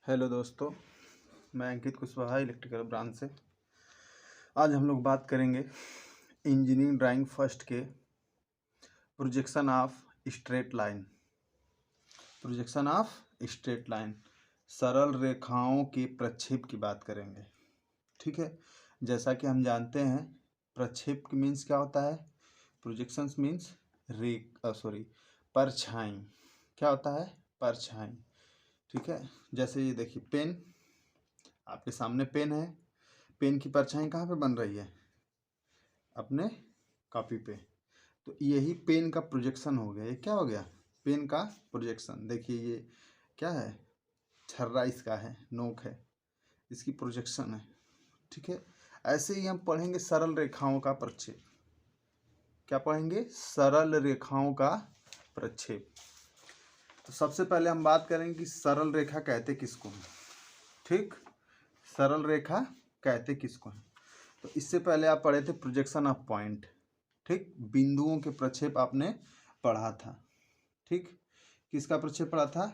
Hello दोस्तों, मैं अंकित Kushwaha electrical branch से। आज हम लोग बात करेंगे इंजीनियरिंग ड्राइंग फर्स्ट के projection of straight line. Projection of straight line, सरल रेखाओं के प्रक्षेप की बात करेंगे। ठीक है, जैसा कि हम जानते हैं प्रक्षेप मीन्स क्या होता है। प्रोजेक्शंस मीन्स परछाई। क्या होता है? परछाई। ठीक है, जैसे ये देखिए पेन, आपके सामने पेन है। पेन की परछाई कहाँ पे बन रही है? अपने कॉपी पे। तो यही पेन का प्रोजेक्शन हो गया। ये क्या हो गया? पेन का प्रोजेक्शन। देखिए ये क्या है? छर्रा इसका है, नोक है, इसकी प्रोजेक्शन है। ठीक है, ऐसे ही हम पढ़ेंगे सरल रेखाओं का प्रक्षेप। क्या पढ़ेंगे? सरल रेखाओं का प्रक्षेप। तो सबसे पहले हम बात करेंगे कि सरल रेखा कहते किसको हैं। ठीक, सरल रेखा कहते किसको हैं। तो इससे पहले आप पढ़े थे प्रोजेक्शन ऑफ पॉइंट। ठीक, बिंदुओं के प्रक्षेप आपने पढ़ा था। ठीक, किसका प्रक्षेप पढ़ा था?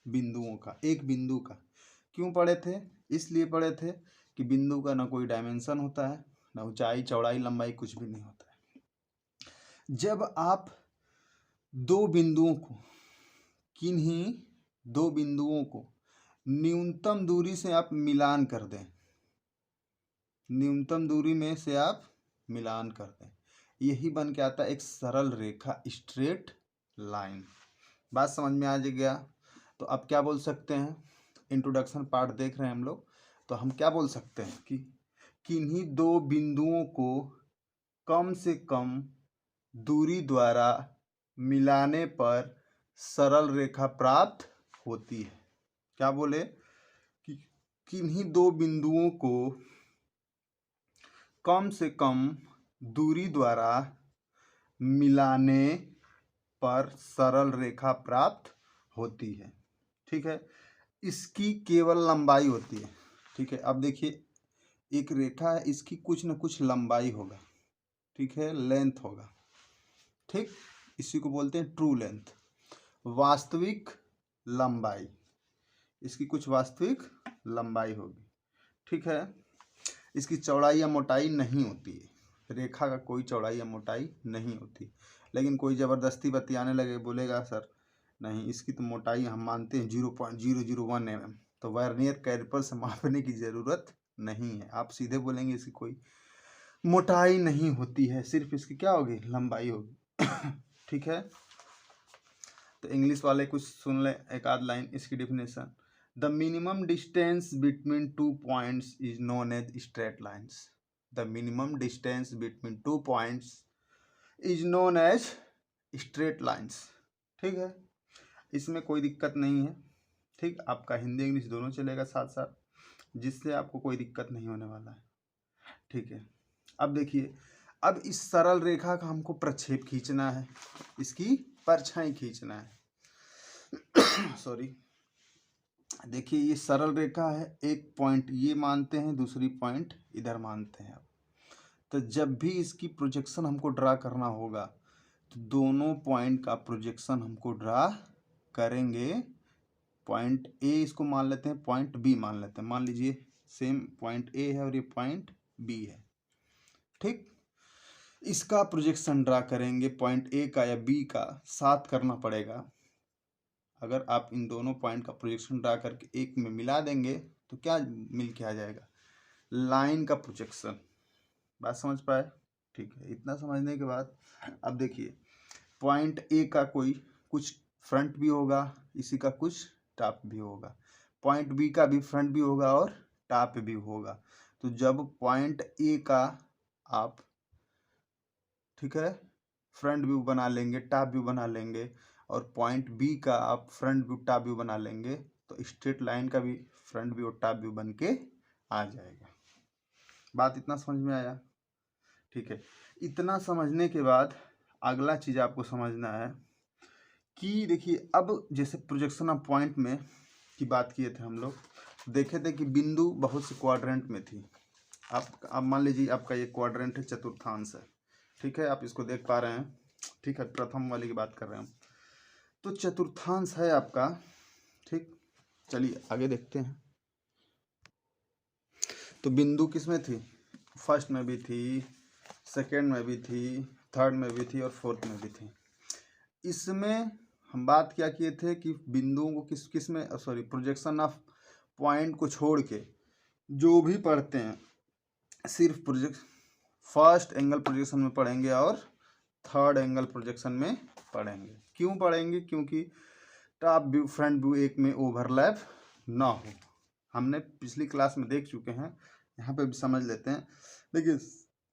बिंदुओं का, एक बिंदु का। क्यों पढ़े थे? इसलिए पढ़े थे कि बिंदु का ना कोई डायमेंशन होता है, ना ऊंचाई चौड़ाई लंबाई कुछ भी नहीं होता है। जब आप दो बिंदुओं को, किन्हीं दो बिंदुओं को न्यूनतम दूरी से आप मिलान कर दें, न्यूनतम दूरी में से आप मिलान कर दें, यही बन के आता है एक सरल रेखा, स्ट्रेट लाइन। बात समझ में आ गया? तो अब क्या बोल सकते हैं? इंट्रोडक्शन पार्ट देख रहे हैं हम लोग, तो हम क्या बोल सकते हैं कि किन्हीं दो बिंदुओं को कम से कम दूरी द्वारा मिलाने पर सरल रेखा प्राप्त होती है। क्या बोले? कि किन्हीं दो बिंदुओं को कम से कम दूरी द्वारा मिलाने पर सरल रेखा प्राप्त होती है। ठीक है, इसकी केवल लंबाई होती है। ठीक है, अब देखिए एक रेखा है, इसकी कुछ न कुछ लंबाई होगा। ठीक है, लेंथ होगा। ठीक, इसी को बोलते हैं ट्रू लेंथ, वास्तविक लंबाई। इसकी कुछ वास्तविक लंबाई होगी। ठीक है, इसकी चौड़ाई या मोटाई नहीं होती है। रेखा का कोई चौड़ाई या मोटाई नहीं होती। लेकिन कोई ज़बरदस्ती बतियाने लगे, बोलेगा सर नहीं इसकी तो मोटाई हम मानते हैं 0.001 mm, तो वर्नियर कैलिपर से मापने की ज़रूरत नहीं है। आप सीधे बोलेंगे इसकी कोई मोटाई नहीं होती है, सिर्फ इसकी क्या होगी? लंबाई होगी। ठीक है, तो इंग्लिश वाले कुछ सुन ले एक आध लाइन इसकी definition. The minimum distance between 2 points is known as straight lines. The minimum distance between 2 points is known as straight lines. ठीक है, इसमें कोई दिक्कत नहीं है। ठीक, आपका हिंदी इंग्लिश दोनों चलेगा साथ साथ, जिससे आपको कोई दिक्कत नहीं होने वाला है। ठीक है, अब देखिए, अब इस सरल रेखा का हमको प्रक्षेप खींचना है, इसकी परछाई खींचना है। सॉरी, देखिए ये सरल रेखा है, एक पॉइंट ये मानते हैं, दूसरी पॉइंट इधर मानते हैं। तो जब भी इसकी प्रोजेक्शन हमको ड्रा करना होगा तो दोनों पॉइंट का प्रोजेक्शन हमको ड्रा करेंगे। पॉइंट ए इसको मान लेते हैं, पॉइंट बी मान लेते हैं। मान लीजिए सेम पॉइंट ए है और ये पॉइंट बी है। ठीक, इसका प्रोजेक्शन ड्रा करेंगे। पॉइंट ए का या बी का साथ करना पड़ेगा। अगर आप इन दोनों पॉइंट का प्रोजेक्शन ड्रा करके एक में मिला देंगे तो क्या मिल के आ जाएगा? लाइन का प्रोजेक्शन। बात समझ पाए? ठीक है, इतना समझने के बाद अब देखिए पॉइंट ए का कोई कुछ फ्रंट भी होगा, इसी का कुछ टॉप भी होगा। पॉइंट बी का भी फ्रंट भी होगा और टॉप भी होगा। तो जब पॉइंट ए का आप, ठीक है, फ्रंट व्यू बना लेंगे, टॉप व्यू बना लेंगे, और पॉइंट बी का आप फ्रंट व्यू टॉप व्यू बना लेंगे, तो स्ट्रेट लाइन का भी फ्रंट व्यू और टॉप व्यू बन के आ जाएगा। बात इतना समझ में आया? ठीक है, इतना समझने के बाद अगला चीज़ आपको समझना है कि देखिए अब जैसे प्रोजेक्शन ऑफ पॉइंट में की बात किए थे हम लोग, देखे थे कि बिंदु बहुत से क्वाड्रेंट में थी। आप मान लीजिए आपका ये क्वाड्रेंट है, चतुर्थांश है। ठीक है, आप इसको देख पा रहे हैं। ठीक है, प्रथम वाले की बात कर रहे हैं हम। तो चतुर्थांश है आपका। ठीक, चलिए आगे देखते हैं। तो बिंदु किस में थी? फर्स्ट में भी थी, सेकंड में भी थी, थर्ड में भी थी और फोर्थ में भी थी। इसमें हम बात क्या किए थे कि बिंदुओं को किस किस में प्रोजेक्शन ऑफ पॉइंट को छोड़ के जो भी पढ़ते हैं सिर्फ फर्स्ट एंगल प्रोजेक्शन में पढ़ेंगे और थर्ड एंगल प्रोजेक्शन में पढ़ेंगे। क्यों पढ़ेंगे? क्योंकि टॉप व्यू फ्रंट व्यू एक में ओवरलैप ना हो। हमने पिछली क्लास में देख चुके हैं, यहाँ पे भी समझ लेते हैं। देखिए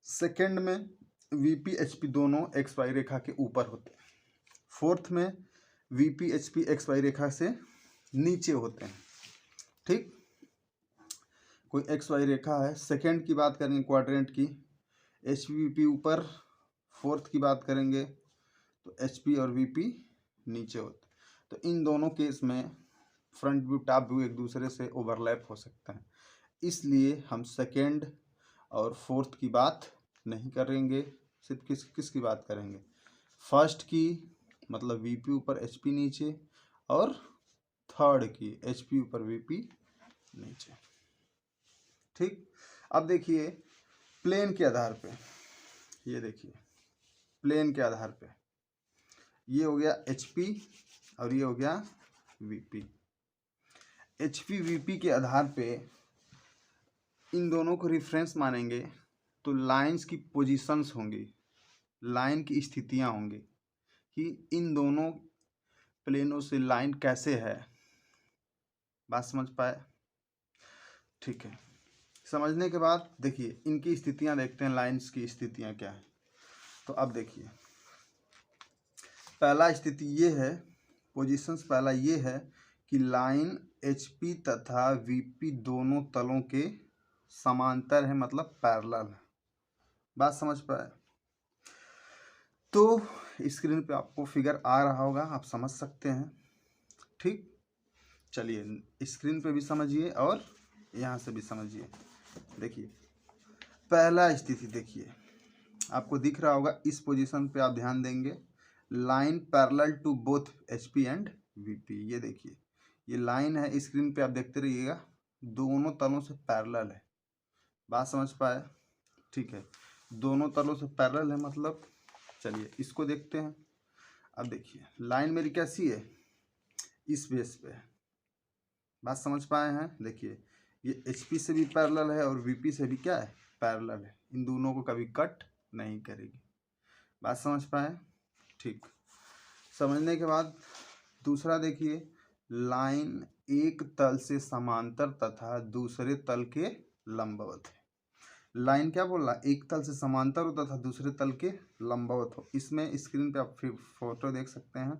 सेकंड में वीपी एचपी दोनों एक्स वाई रेखा के ऊपर होते हैं, फोर्थ में वीपी एचपी एक्स वाई रेखा से नीचे होते हैं। ठीक, कोई एक्स वाई रेखा है, सेकंड की बात करेंगे क्वाड्रेंट की, एच पी वीपी ऊपर, फोर्थ की बात करेंगे तो एच पी और वीपी नीचे होते। तो इन दोनों केस में फ्रंट व्यू टॉप व्यू एक दूसरे से ओवरलैप हो सकता है, इसलिए हम सेकंड और फोर्थ की बात नहीं करेंगे। सिर्फ किसकी बात करेंगे? फर्स्ट की, मतलब वीपी ऊपर एचपी नीचे, और थर्ड की एचपी ऊपर वीपी नीचे। ठीक, अब देखिए प्लेन के आधार पे, ये देखिए प्लेन के आधार पे ये हो गया एचपी और ये हो गया वीपी। एचपी वीपी के आधार पे इन दोनों को रेफरेंस मानेंगे तो लाइंस की पोजीशंस होंगी, लाइन की स्थितियां होंगी कि इन दोनों प्लेनों से लाइन कैसे है। बात समझ पाए? ठीक है, समझने के बाद देखिए इनकी स्थितियां देखते हैं, लाइंस की स्थितियां क्या है। तो अब देखिए पहला स्थिति ये है, पोजीशंस पहला ये है कि लाइन एचपी तथा वीपी दोनों तलों के समांतर है, मतलब पैरेलल है। बात समझ पाए? तो स्क्रीन पे आपको फिगर आ रहा होगा, आप समझ सकते हैं। ठीक, चलिए स्क्रीन पे भी समझिए और यहाँ से भी समझिए। देखिए पहला स्थिति देखिए, आपको दिख रहा होगा, इस पोजीशन पे आप ध्यान देंगे, line parallel to both HP and VP. ये देखिए ये लाइन है, स्क्रीन पे आप देखते रहिएगा, दोनों तलों से पैरेलल है। बात समझ पाए? ठीक है, दोनों तलों से पैरेलल है, मतलब चलिए इसको देखते हैं। अब देखिए लाइन मेरी कैसी है, इस बेस पे है। बात समझ पाए हैं? देखिए ये एचपी से भी पैरेलल है और वीपी से भी क्या है, पैरेलल है। इन दोनों को कभी कट नहीं करेगी। बात समझ पाए? ठीक, समझने के बाद दूसरा देखिए, लाइन एक तल से समांतर तथा दूसरे तल के लंबवत है। लाइन क्या बोल रहा है? एक तल से समांतर हो तथा दूसरे तल के लंबवत हो। इसमें स्क्रीन पे आप फोटो देख सकते हैं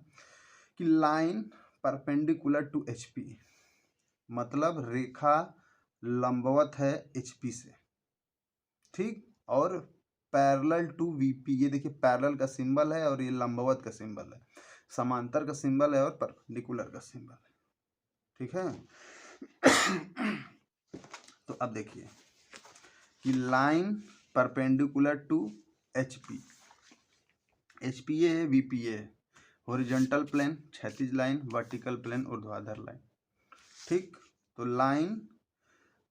कि लाइन परपेंडिकुलर टू एचपी, मतलब रेखा लंबवत है एचपी से। ठीक, और पैरेलल टू वीपी, ये देखिए पैरेलल का सिंबल है और ये लंबवत का सिंबल है, समांतर का सिंबल है और परपेंडिकुलर का सिंबल है। ठीक है तो अब देखिए कि line perpendicular to HP, HP ये है, वीपी ये है। हॉरिजॉन्टल प्लेन क्षैतिज लाइन, वर्टिकल प्लेन ऊर्ध्वाधर लाइन। ठीक, तो line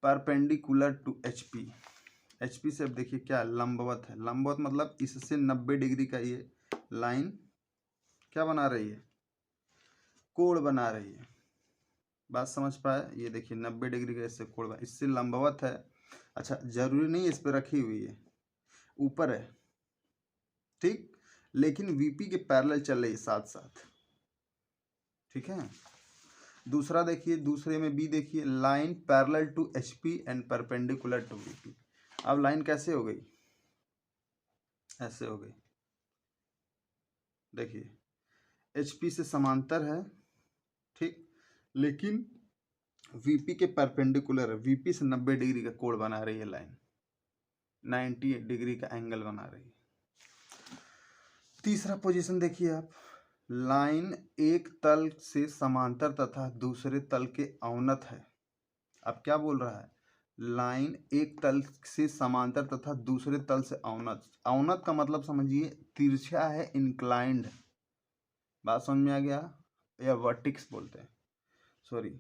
perpendicular to HP, HP से अब देखिए क्या लंबवत है। लंबवत मतलब इससे 90 डिग्री का ये लाइन क्या बना रही है, कोण बना रही है। बात समझ पाए? ये देखिए 90 डिग्री का इससे कोण, इससे लंबवत है। अच्छा, जरूरी नहीं इस पर रखी हुई है, ऊपर है। ठीक, लेकिन वीपी के पैरेलल चल रही है साथ साथ। ठीक है, दूसरा देखिए, दूसरे में बी देखिए, line parallel to HP and perpendicular to VP. अब लाइन कैसे हो गई, ऐसे हो गई। देखिए एचपी से समांतर है, ठीक, लेकिन वीपी के परपेंडिकुलर है। वीपी से 90 डिग्री का कोण बना रही है लाइन, 90 डिग्री का एंगल बना रही है। तीसरा पोजीशन देखिए आप, लाइन एक तल से समांतर तथा दूसरे तल के अवनत है। अब क्या बोल रहा है, लाइन एक तल से समांतर तथा दूसरे तल से अवनत। अवनत का मतलब समझिए तिरछा है, इंक्लाइंड। बात समझ में आ गया? या वर्टिक्स बोलते हैं, सॉरी,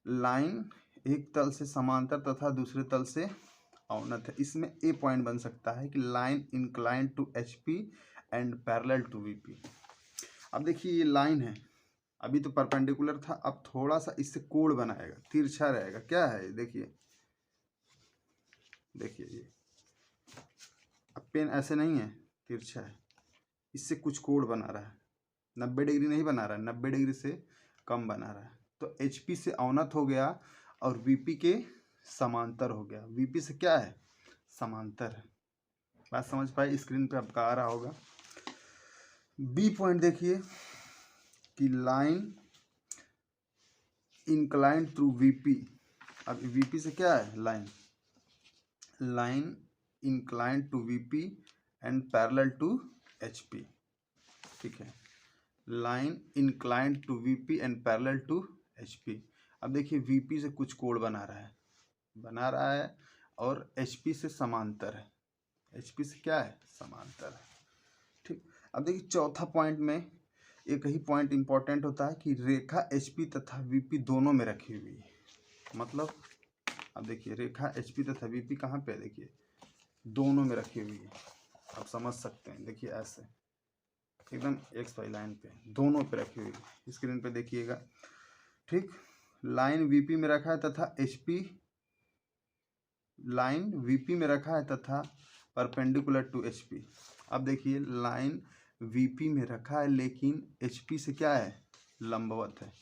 लाइन एक तल से समांतर तथा दूसरे तल से अवनत है। इसमें ए पॉइंट बन सकता है कि line incline to H P and parallel to V P. अब देखिए ये लाइन है, अभी तो परपेंडिकुलर था, अब थोड़ा सा इससे कोण बनाएगा, तिरछा रहेगा। क्या है देखिए, देखिए ये अब पेन ऐसे नहीं है, तिरछा है, इससे कुछ कोण बना रहा है। 90 डिग्री नहीं बना रहा है, 90 डिग्री से कम बना रहा है। तो एच पी से अवनत हो गया और वीपी के समांतर हो गया। वीपी से क्या है, समांतर है। बात समझ पाए, स्क्रीन पे आपका आ रहा होगा। बी पॉइंट देखिए कि लाइन इंक्लाइन थ्रू वीपी। अब वीपी से क्या है, line incline to VP and parallel to HP. ठीक है, line incline to VP and parallel to HP. अब देखिए वीपी से कुछ कोण बना रहा है और एचपी से समांतर है। एचपी से क्या है, समांतर है। ठीक, अब देखिए चौथा पॉइंट में एक ही पॉइंट इंपॉर्टेंट होता है कि रेखा एचपी तथा वीपी दोनों में रखी हुई है। मतलब अब देखिए रेखा एचपी तथा वीपी कहाँ पे है, देखिए दोनों में रखी हुई है। आप समझ सकते हैं, देखिए ऐसे एकदम एक्स वाई लाइन पे दोनों पे रखी हुई है। स्क्रीन पे देखिएगा। ठीक, लाइन वीपी में रखा है तथा एचपी, लाइन वीपी में रखा है तथा परपेंडिकुलर टू एचपी। अब देखिए लाइन वीपी में रखा है लेकिन एचपी से क्या है, लंबवत है।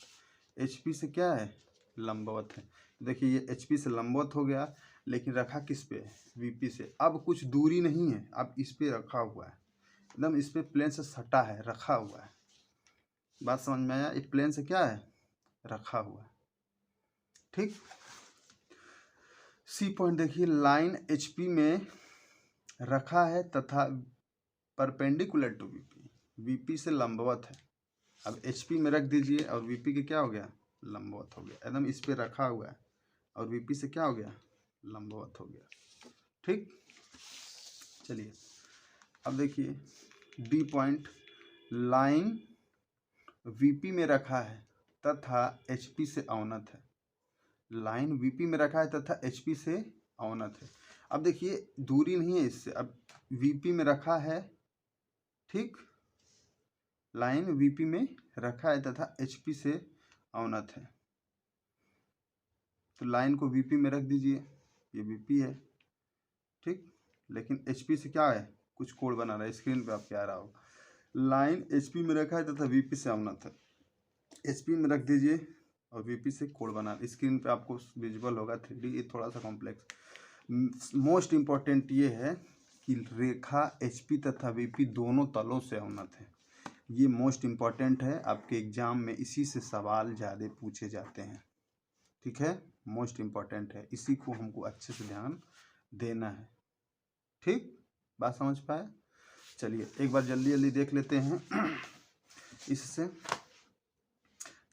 एचपी से क्या है, लंबवत है। देखिए ये एचपी से लंबवत हो गया लेकिन रखा किस पे, वीपी से। अब कुछ दूरी नहीं है, अब इस पे रखा हुआ है, एकदम इस पे प्लेन से सटा है, रखा हुआ है। बात समझ में आया, इस प्लेन से क्या है, रखा हुआ है। ठीक, सी पॉइंट देखिए, लाइन एचपी में रखा है तथा परपेंडिकुलर टू वीपी, वीपी से लंबवत है। अब एचपी में रख दीजिए और वीपी के क्या हो गया, लंबवत हो गया। एकदम इस पे रखा हुआ है और वीपी से क्या हो गया, लंबवत हो गया। ठीक, चलिए अब देखिए डी पॉइंट, लाइन वीपी में रखा है तथा एचपी से अवनत है। लाइन वीपी में रखा है तथा एचपी से अवनत है। अब देखिए दूरी नहीं है इससे, अब वीपी में रखा है। ठीक, लाइन वीपी में रखा है तथा एचपी से अवनत है, तो लाइन को वीपी में रख दीजिए, ये वीपी है। ठीक, लेकिन एचपी से क्या है, कुछ कोण बना रहा है। स्क्रीन पे आपके आ रहा होगा, लाइन एचपी में रखा है तथा वीपी से अवनत है। एचपी में रख दीजिए और वीपी से कोण बना, स्क्रीन पे आपको विजुअल होगा 3D, ये थोड़ा सा कॉम्प्लेक्स। मोस्ट इम्पॉर्टेंट ये है कि रेखा एचपी तथा वीपी दोनों तलों से अवनत है। ये मोस्ट इम्पॉर्टेंट है, आपके एग्जाम में इसी से सवाल ज़्यादा पूछे जाते हैं। ठीक है, मोस्ट इम्पॉर्टेंट है, इसी को हमको अच्छे से ध्यान देना है। ठीक, बात समझ पाए। चलिए एक बार जल्दी जल्दी देख लेते हैं इससे।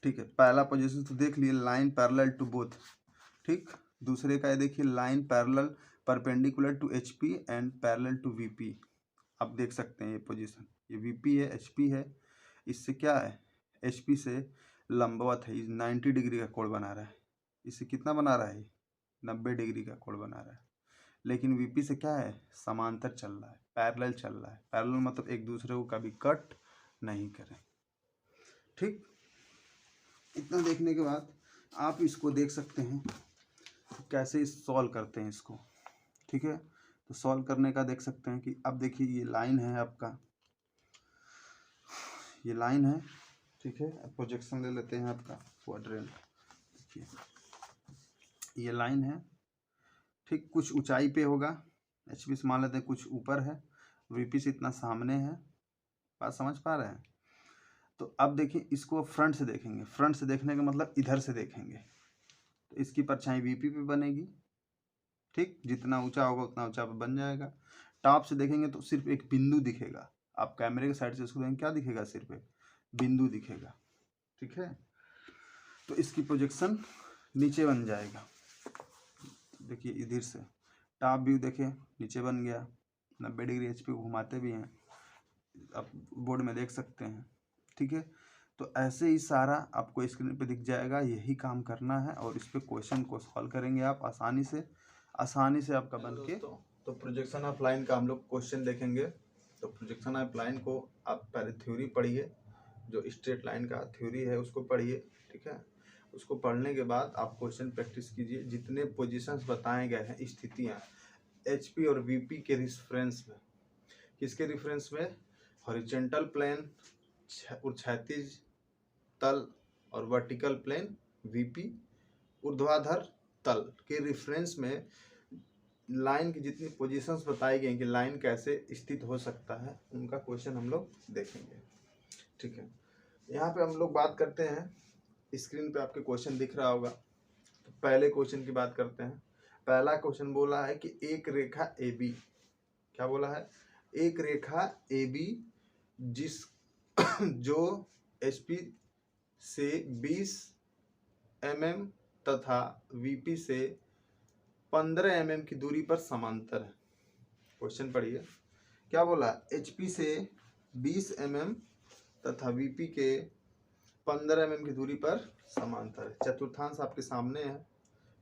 ठीक है, पहला पोजीशन तो देख लिए, लाइन पैरेलल टू बोथ। ठीक, दूसरे का ये देखिए, line parallel perpendicular to HP and parallel to VP. आप देख सकते हैं ये पोजीशन, ये वीपी है, एचपी है, इससे क्या है, एचपी से लंबवत है। 90 डिग्री का कोण बना रहा है। इससे कितना बना रहा है, 90 डिग्री का कोण बना रहा है। लेकिन वीपी से क्या है, समांतर चल रहा है, पैरेलल चल रहा है। पैरेलल मतलब एक दूसरे को कभी कट नहीं करें। ठीक, इतना देखने के बाद आप इसको देख सकते हैं कैसे सॉल्व करते हैं इसको। ठीक है, तो सॉल्व करने का देख सकते हैं कि अब देखिए ये लाइन है आपका, ये लाइन है। ठीक है, अब प्रोजेक्शन ले लेते हैं आपका क्वाड्रेंट। देखिए ये लाइन है। ठीक, कुछ ऊंचाई पे होगा, एचपी से मान लेते हैं कुछ ऊपर है, वीपी से इतना सामने है। बात समझ पा रहे हैं। तो अब देखिए इसको फ्रंट से देखेंगे, फ्रंट से देखने का मतलब इधर से देखेंगे, तो इसकी परछाई वीपी पे बनेगी। ठीक, जितना ऊंचा होगा उतना ऊंचा पे बन जाएगा। टॉप से देखेंगे तो सिर्फ एक बिंदु दिखेगा। आप कैमरे के साइड से इसको देखेंगे, क्या दिखेगा, सिर्फ एक बिंदु दिखेगा। ठीक है, तो इसकी प्रोजेक्शन नीचे बन जाएगा। देखिए इधर से टॉप व्यू देखें, नीचे बन गया। 90 डिग्री एचपी को घुमाते भी हैं, आप बोर्ड में देख सकते हैं। ठीक है, तो ऐसे ही सारा आपको स्क्रीन पे दिख जाएगा, यही काम करना है और इस पे क्वेश्चन को सॉल्व करेंगे आप आसानी से आपका बन के। तो प्रोजेक्शन ऑफ लाइन का हम लोग क्वेश्चन देखेंगे। तो प्रोजेक्शन ऑफ लाइन को आप पहले थ्योरी पढ़िए, जो स्ट्रेट लाइन का थ्योरी है उसको पढ़िए, ठीक है। उसको पढ़ने के बाद आप क्वेश्चन प्रैक्टिस कीजिए। जितने पोजीशंस बताए गए हैं, स्थितियाँ एचपी और वीपी के रेफरेंस में, किसके रेफरेंस में, हॉरिजॉन्टल प्लेन और क्षैतिज तल और वर्टिकल प्लेन वीपी ऊर्ध्वाधर तल के रेफरेंस में लाइन की जितनी पोजीशंस बताई गई कि लाइन कैसे स्थित हो सकता है, उनका क्वेश्चन हम लोग देखेंगे, ठीक है। यहाँ पे हम लोग बात करते हैं, स्क्रीन पे आपके क्वेश्चन दिख रहा होगा। तो पहले क्वेश्चन की बात करते हैं। पहला क्वेश्चन बोला है कि एक रेखा ए बी, क्या बोला है, एक रेखा ए बी जिस जो एचपी से 20 mm तथा वीपी से 15 mm की दूरी पर समांतर है। क्वेश्चन पढ़िए, क्या बोला, एचपी से 20 mm तथा वीपी के 15 mm की दूरी पर समांतर है। चतुर्थांश आपके सामने है,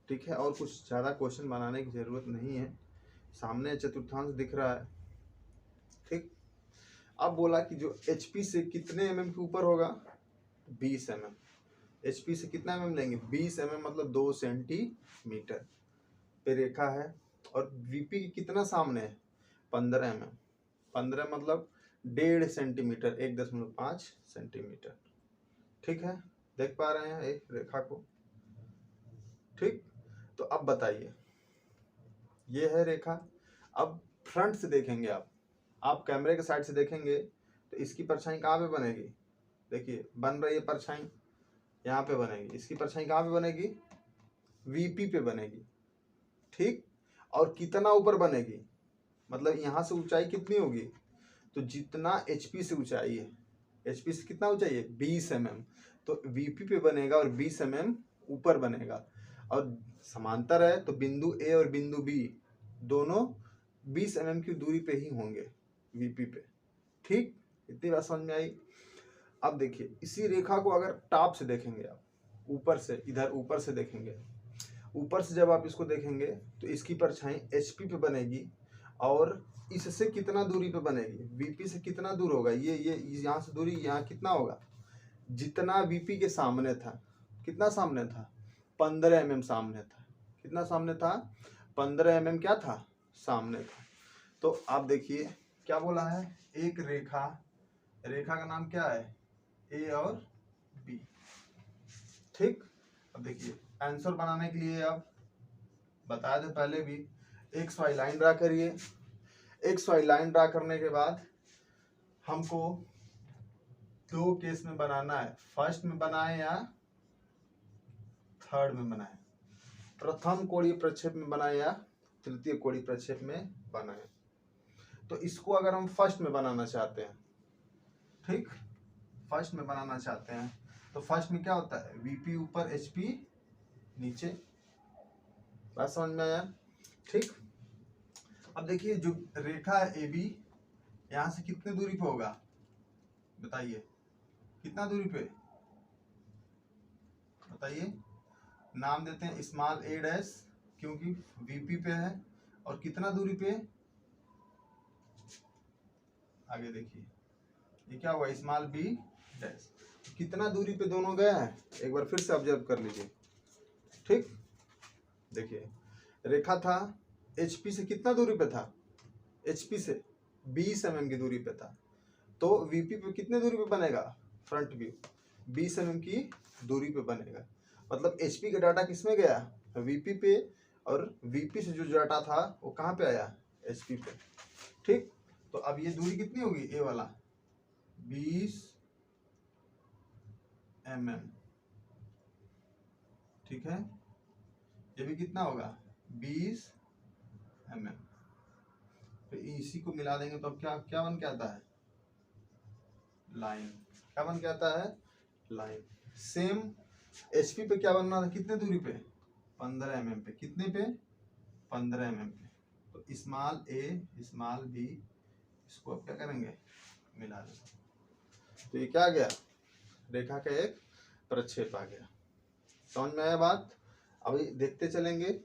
ठीक है, और कुछ ज़्यादा क्वेश्चन बनाने की जरूरत नहीं है, सामने चतुर्थांश दिख रहा है, ठीक। अब बोला कि जो एचपी से कितने mm के ऊपर होगा, 20 mm। एचपी से कितना mm लेंगे, 20 mm, मतलब 2 सेंटीमीटर पे रेखा है। और वीपी की कितना सामने है, 15 mm। 15 मतलब 1.5 सेंटीमीटर, 1.5 सेंटीमीटर, ठीक है। देख पा रहे हैं एक रेखा को, ठीक। तो अब बताइए, ये है रेखा। अब फ्रंट से देखेंगे आप कैमरे के साइड से देखेंगे तो इसकी परछाई कहाँ पे बनेगी, देखिए बन रही है परछाई, यहाँ पे बनेगी। इसकी परछाई कहाँ पे बनेगी, वीपी पे बनेगी, ठीक। और कितना ऊपर बनेगी, मतलब यहाँ से ऊंचाई कितनी होगी, तो जितना एचपी से ऊंचाई है, एचपी से कितना ऊंचाई है, 20 mm, तो वीपी पे बनेगा और 20 mm ऊपर बनेगा। और समांतर है तो बिंदु ए और बिंदु बी दोनों 20 mm की दूरी पे ही होंगे वीपी पे, ठीक। इतनी बात समझ में आई। अब देखिए, इसी रेखा को अगर टॉप से देखेंगे आप, ऊपर से, इधर ऊपर से देखेंगे, ऊपर से जब आप इसको देखेंगे तो इसकी परछाई एचपी पे बनेगी और इससे कितना दूरी पे बनेगी, वीपी से कितना दूर होगा, ये यहाँ से दूरी, यहाँ कितना होगा, जितना वीपी के सामने था, कितना सामने था, 15 mm सामने था। कितना सामने था, 15 mm क्या था, सामने था। तो आप देखिए क्या बोला है, एक रेखा का नाम क्या है, ए और बी, ठीक। अब देखिए आंसर बनाने के लिए आप बता दे पहले भी, एक्स वाई लाइन ड्रा करिए। एक्स वाई लाइन ड्रा करने के बाद हमको 2 केस में बनाना है, फर्स्ट में बनाए या थर्ड में बनाए, प्रथम कोणीय प्रक्षेप में बनाए या तृतीय कोणीय प्रक्षेप में बनाए। तो इसको अगर हम फर्स्ट में बनाना चाहते हैं, ठीक, फर्स्ट में बनाना चाहते हैं तो फर्स्ट में क्या होता है, वीपी ऊपर एचपी नीचे, बात समझ में आया, ठीक। अब देखिए जो रेखा है ए बी, यहाँ से कितने दूरी पे होगा, बताइए कितना दूरी पे, बताइए। नाम देते हैं स्मॉल ए डैश, क्योंकि वीपी पे है, और कितना दूरी पे, आगे देखिए ये क्या हुआ, स्मॉल बी डैश। कितना दूरी पे दोनों गए हैं, एक बार फिर से ऑब्जर्व कर लीजिए, ठीक। देखिए रेखा था एचपी से कितना दूरी पे था, एचपी से 20 mm की दूरी पे था, तो वीपी पे कितने दूरी पे बनेगा, फ्रंट व्यू 20 mm की दूरी पे बनेगा। मतलब एचपी का डाटा किसमें गया, वीपी पे, और वीपी से जो डाटा था वो कहाँ पे आया, एचपी पे, ठीक। तो अब ये दूरी कितनी होगी, ए वाला 20 mm, ठीक है। ये भी कितना होगा, 20 mm। तो इसी को मिला देंगे तो अब क्या क्या बन के आता है, लाइन। क्या बन के आता है, लाइन। सेम एचपी पे क्या बनना था, कितने दूरी पे, 15 mm पे, कितने पे, 15 mm पे। तो स्मॉल ए स्मॉल बी, इसको अब क्या करेंगे, मिला देंगे। तो ये क्या आ गया, रेखा का एक प्रक्षेप आ गया। समझ में आया बात? अभी देखते चलेंगे।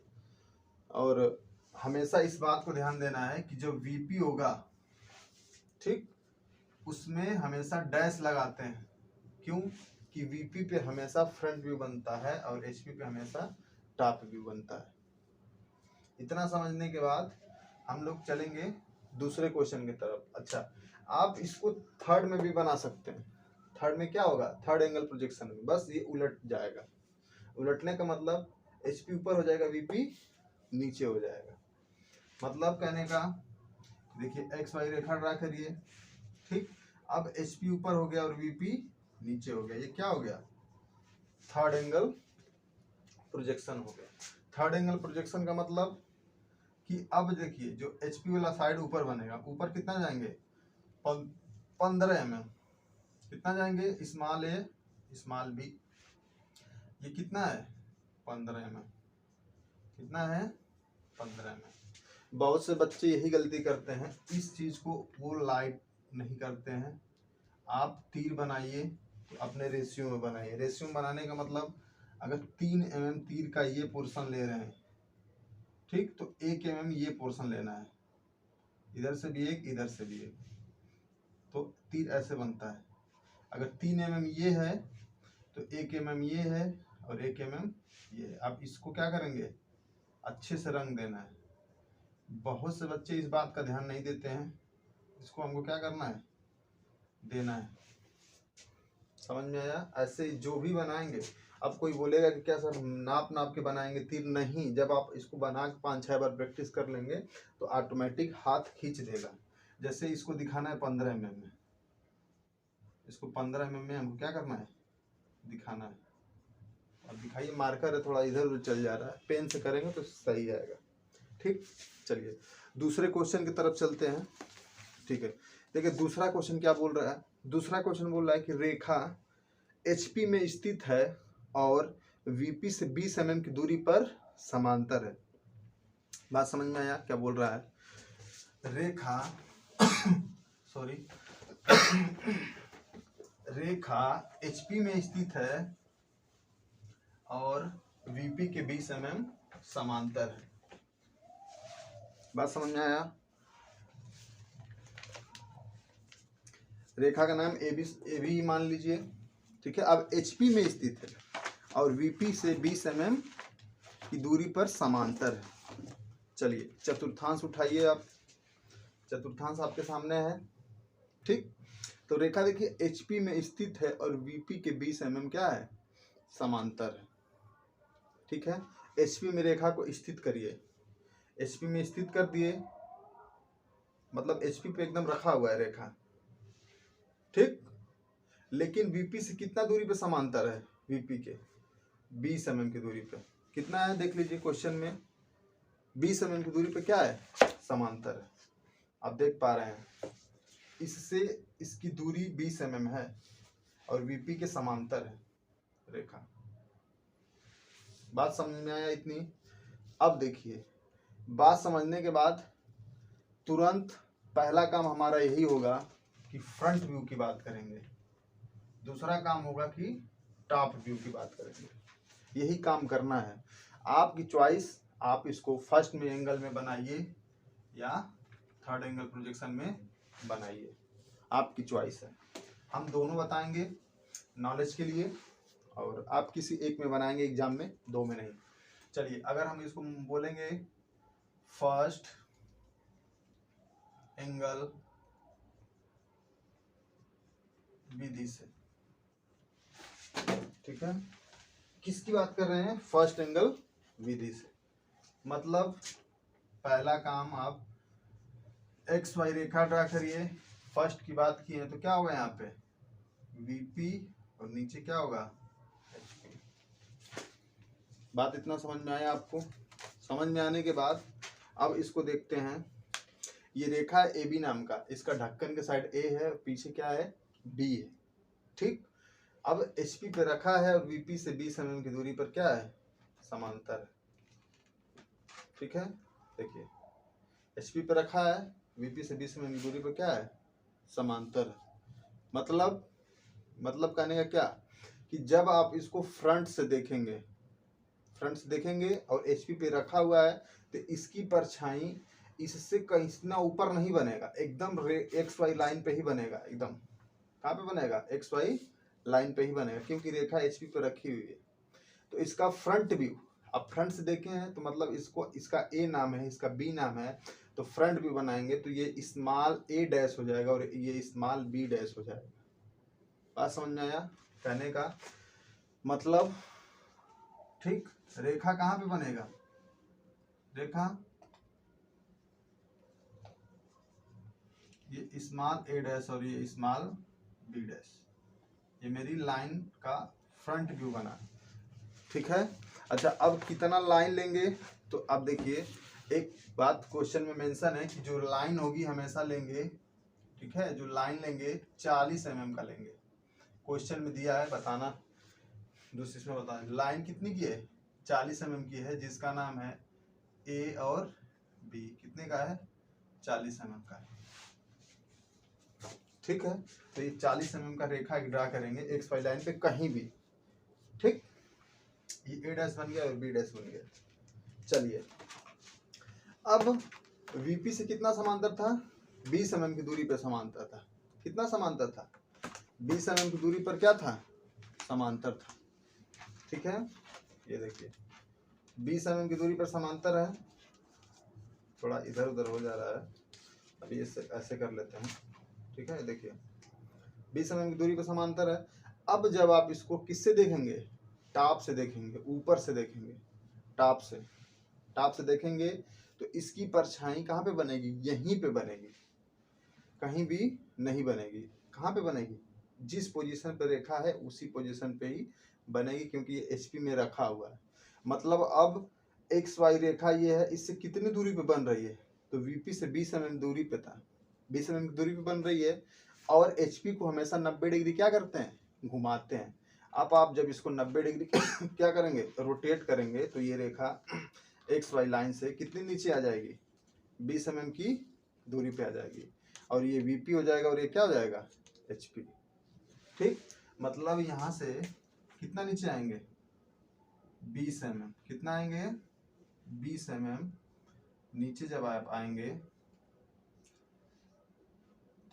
और हमेशा इस बात को ध्यान देना है कि जो वीपी होगा, ठीक, उसमें हमेशा डैश लगाते हैं। क्यों? कि वीपी पे हमेशा फ्रंट व्यू बनता है और एचपी पे हमेशा टॉप व्यू बनता है। इतना समझने के बाद हम लोग चलेंगे दूसरे क्वेश्चन की तरफ। अच्छा, आप इसको थर्ड में भी बना सकते हैं। थर्ड में क्या होगा? थर्ड एंगल प्रोजेक्शन में बस ये उलट जाएगा। उलटने का मतलब एचपी ऊपर हो जाएगा, वीपी नीचे हो जाएगा। मतलब कहने का, देखिए एक्स वाई रेखा ड्रा करिए, ठीक। अब एचपी ऊपर हो गया और वीपी नीचे हो गया। ये क्या हो गया? थर्ड एंगल प्रोजेक्शन हो गया। थर्ड एंगल प्रोजेक्शन का मतलब कि अब देखिए जो एचपी वाला साइड ऊपर बनेगा, ऊपर कितना जाएंगे? 15 mm। कितना जाएंगे? स्मॉल ए स्मॉल बी, ये कितना है? 15 mm। कितना है? 15 mm। बहुत से बच्चे यही गलती करते हैं, इस चीज को वो लाइट नहीं करते हैं। आप तीर बनाइए तो अपने रेशियो में बनाइए। रेशियो में बनाने का मतलब, अगर 3 mm तीर का ये पोर्शन ले रहे हैं, ठीक, तो 1 mm ये पोर्शन लेना है। इधर से भी एक, इधर से भी एक, तो तीर ऐसे बनता है। अगर 3 mm ये है तो 1 mm ये है और 1 mm ये है। अब इसको क्या करेंगे? अच्छे से रंग देना है। बहुत से बच्चे इस बात का ध्यान नहीं देते हैं। इसको हमको क्या करना है? देना है। समझ में आया? ऐसे जो भी बनाएंगे, अब कोई बोलेगा कि क्या सर नाप नाप के बनाएंगे तीर? नहीं, जब आप इसको बना के 5-6 बार प्रैक्टिस कर लेंगे तो ऑटोमेटिक हाथ खींच देगा। जैसे इसको दिखाना है 15 mm में, इसको 15 mm में हमको क्या करना है? दिखाना है। अब दिखाइए, मार्कर है थोड़ा इधर उधर चल जा रहा है, पेन से करेंगे तो सही आएगा। ठीक, चलिए दूसरे क्वेश्चन की तरफ चलते हैं। ठीक है, देखिए दूसरा क्वेश्चन क्या बोल रहा है। दूसरा क्वेश्चन बोल रहा है कि रेखा एचपी में स्थित है और वीपी से 20 mm की दूरी पर समांतर है। बात समझ में आया क्या बोल रहा है? रेखा सॉरी रेखा एचपी में स्थित है और वीपी के 20 mm समांतर है। बात समझ में आया? रेखा का नाम ए बी मान लीजिए, ठीक है। अब एचपी में स्थित है और वीपी से 20 mm की दूरी पर समांतर है। चलिए चतुर्थांश उठाइए आप। चतुर्थांश आपके सामने है, ठीक। तो रेखा देखिए एचपी में स्थित है और वीपी के 20 mm क्या है? समांतर है, ठीक है। एचपी में रेखा को स्थित करिए। एचपी में स्थित कर दिए मतलब एचपी पे एकदम रखा हुआ है रेखा, ठीक। लेकिन वीपी से कितना दूरी पे समांतर है? वीपी के 20 mm की दूरी पे। कितना है देख लीजिए क्वेश्चन में, 20 mm की दूरी पे क्या है? समांतर है। आप देख पा रहे हैं इससे इसकी दूरी 20 mm है और वीपी के समांतर है रेखा। बात समझ में आया इतनी? अब देखिए, बात समझने के बाद तुरंत पहला काम हमारा यही होगा कि फ्रंट व्यू की बात करेंगे। दूसरा काम होगा कि टॉप व्यू की बात करेंगे। यही काम करना है। आपकी चॉइस, आप इसको फर्स्ट में एंगल में बनाइए या थर्ड एंगल प्रोजेक्शन में बनाइए, आपकी चॉइस है। हम दोनों बताएंगे नॉलेज के लिए, और आप किसी एक में बनाएंगे एग्जाम में, दो में नहीं। चलिए अगर हम इसको बोलेंगे फर्स्ट एंगल विधि से, ठीक है। किसकी बात कर रहे हैं? फर्स्ट एंगल विधि से। मतलब पहला काम आप एक्स वाई रेखा ड्रा करिए। फर्स्ट की बात की है तो क्या होगा यहाँ पे? वीपी और नीचे क्या होगा? एचपी। बात इतना समझ में आया आपको? समझ में आने के बाद अब इसको देखते हैं। ये रेखा है ए बी नाम का, इसका ढक्कन के साइड ए है, पीछे क्या है? बी है, ठीक। अब एचपी पे रखा है और वीपी से 20 mm की दूरी पर क्या है? समांतर है, ठीक है। देखिए एचपी पे रखा है, वीपी से 20 mm की दूरी पर क्या है? समांतर है। मतलब मतलब कहने का क्या कि जब आप इसको फ्रंट से देखेंगे और एचपी पे रखा हुआ है तो इसकी परछाई इससे कहीं इतना ऊपर नहीं बनेगा, एकदम एक्स वाई लाइन पे ही बनेगा। एकदम कहाँ पे बनेगा? एक्स वाई लाइन पे ही बनेगा, क्योंकि रेखा एचपी पे रखी हुई है। तो इसका फ्रंट व्यू अब फ्रंट से देखे हैं तो मतलब इसको, इसका ए नाम है, इसका बी नाम है, तो फ्रंट व्यू बनाएंगे तो ये स्मॉल ए डैश हो जाएगा और ये स्मॉल बी डैश हो जाएगा। बात समझ में आया कहने का मतलब? ठीक, रेखा कहाँ पे बनेगा? रेखा ये स्मॉल ए डैश और ये स्मॉल बी डैश, ये मेरी लाइन का फ्रंट व्यू बना। ठीक है। अच्छा, अब कितना लाइन लेंगे? तो अब देखिए, एक बात क्वेश्चन में मेंशन है कि जो लाइन होगी हमेशा लेंगे, ठीक है, जो लाइन लेंगे 40 mm का लेंगे। क्वेश्चन में दिया है, बताना दूसरी इसमें बताना। लाइन कितनी की है? 40 mm की है, जिसका नाम है ए और बी। कितने का है? 40 mm का है। ठीक है, तो ये 40 mm का रेखा ड्रा करेंगे एक्स वाई लाइन पे कहीं भी। ठीक, ये ए डैश बन गया और बी डैश बन गया। चलिए, अब वीपी से कितना समांतर था? 20 mm की दूरी पर समांतर था। कितना समांतर था? 20 mm की दूरी पर क्या था? समांतर था। ठीक है, ये देखिए 20 mm की दूरी पर समांतर है। थोड़ा इधर उधर हो जा रहा है, अभी इसे ऐसे कर लेते हैं। ठीक है, देखिए 20 mm की दूरी पर समांतर है। अब जब आप इसको किससे देखेंगे? टॉप से देखेंगे, ऊपर से देखेंगे, टॉप से देखेंगे तो इसकी परछाई कहाँ पे बनेगी? यहीं पे बनेगी, कहीं भी नहीं बनेगी। कहाँ पे बनेगी? जिस पोजीशन पे रेखा है उसी पोजीशन पे ही बनेगी, क्योंकि ये एचपी में रखा हुआ है। मतलब अब एक्स वाई रेखा ये है, इससे कितनी दूरी पे बन रही है? तो वीपी से 20 mm दूरी पे था, 20 mm की दूरी पे बन रही है। और एचपी को हमेशा 90 डिग्री क्या करते हैं? घुमाते हैं। अब आप जब इसको 90 डिग्री क्या करेंगे? रोटेट करेंगे तो ये रेखा एक्स वाई लाइन से कितनी नीचे आ जाएगी? 20 mm की दूरी पे आ जाएगी, और ये वीपी हो जाएगा और ये क्या हो जाएगा? एचपी। ठीक, मतलब यहाँ से कितना नीचे आएंगे? 20 mm। कितना आएंगे? 20 mm नीचे जब आप आएंगे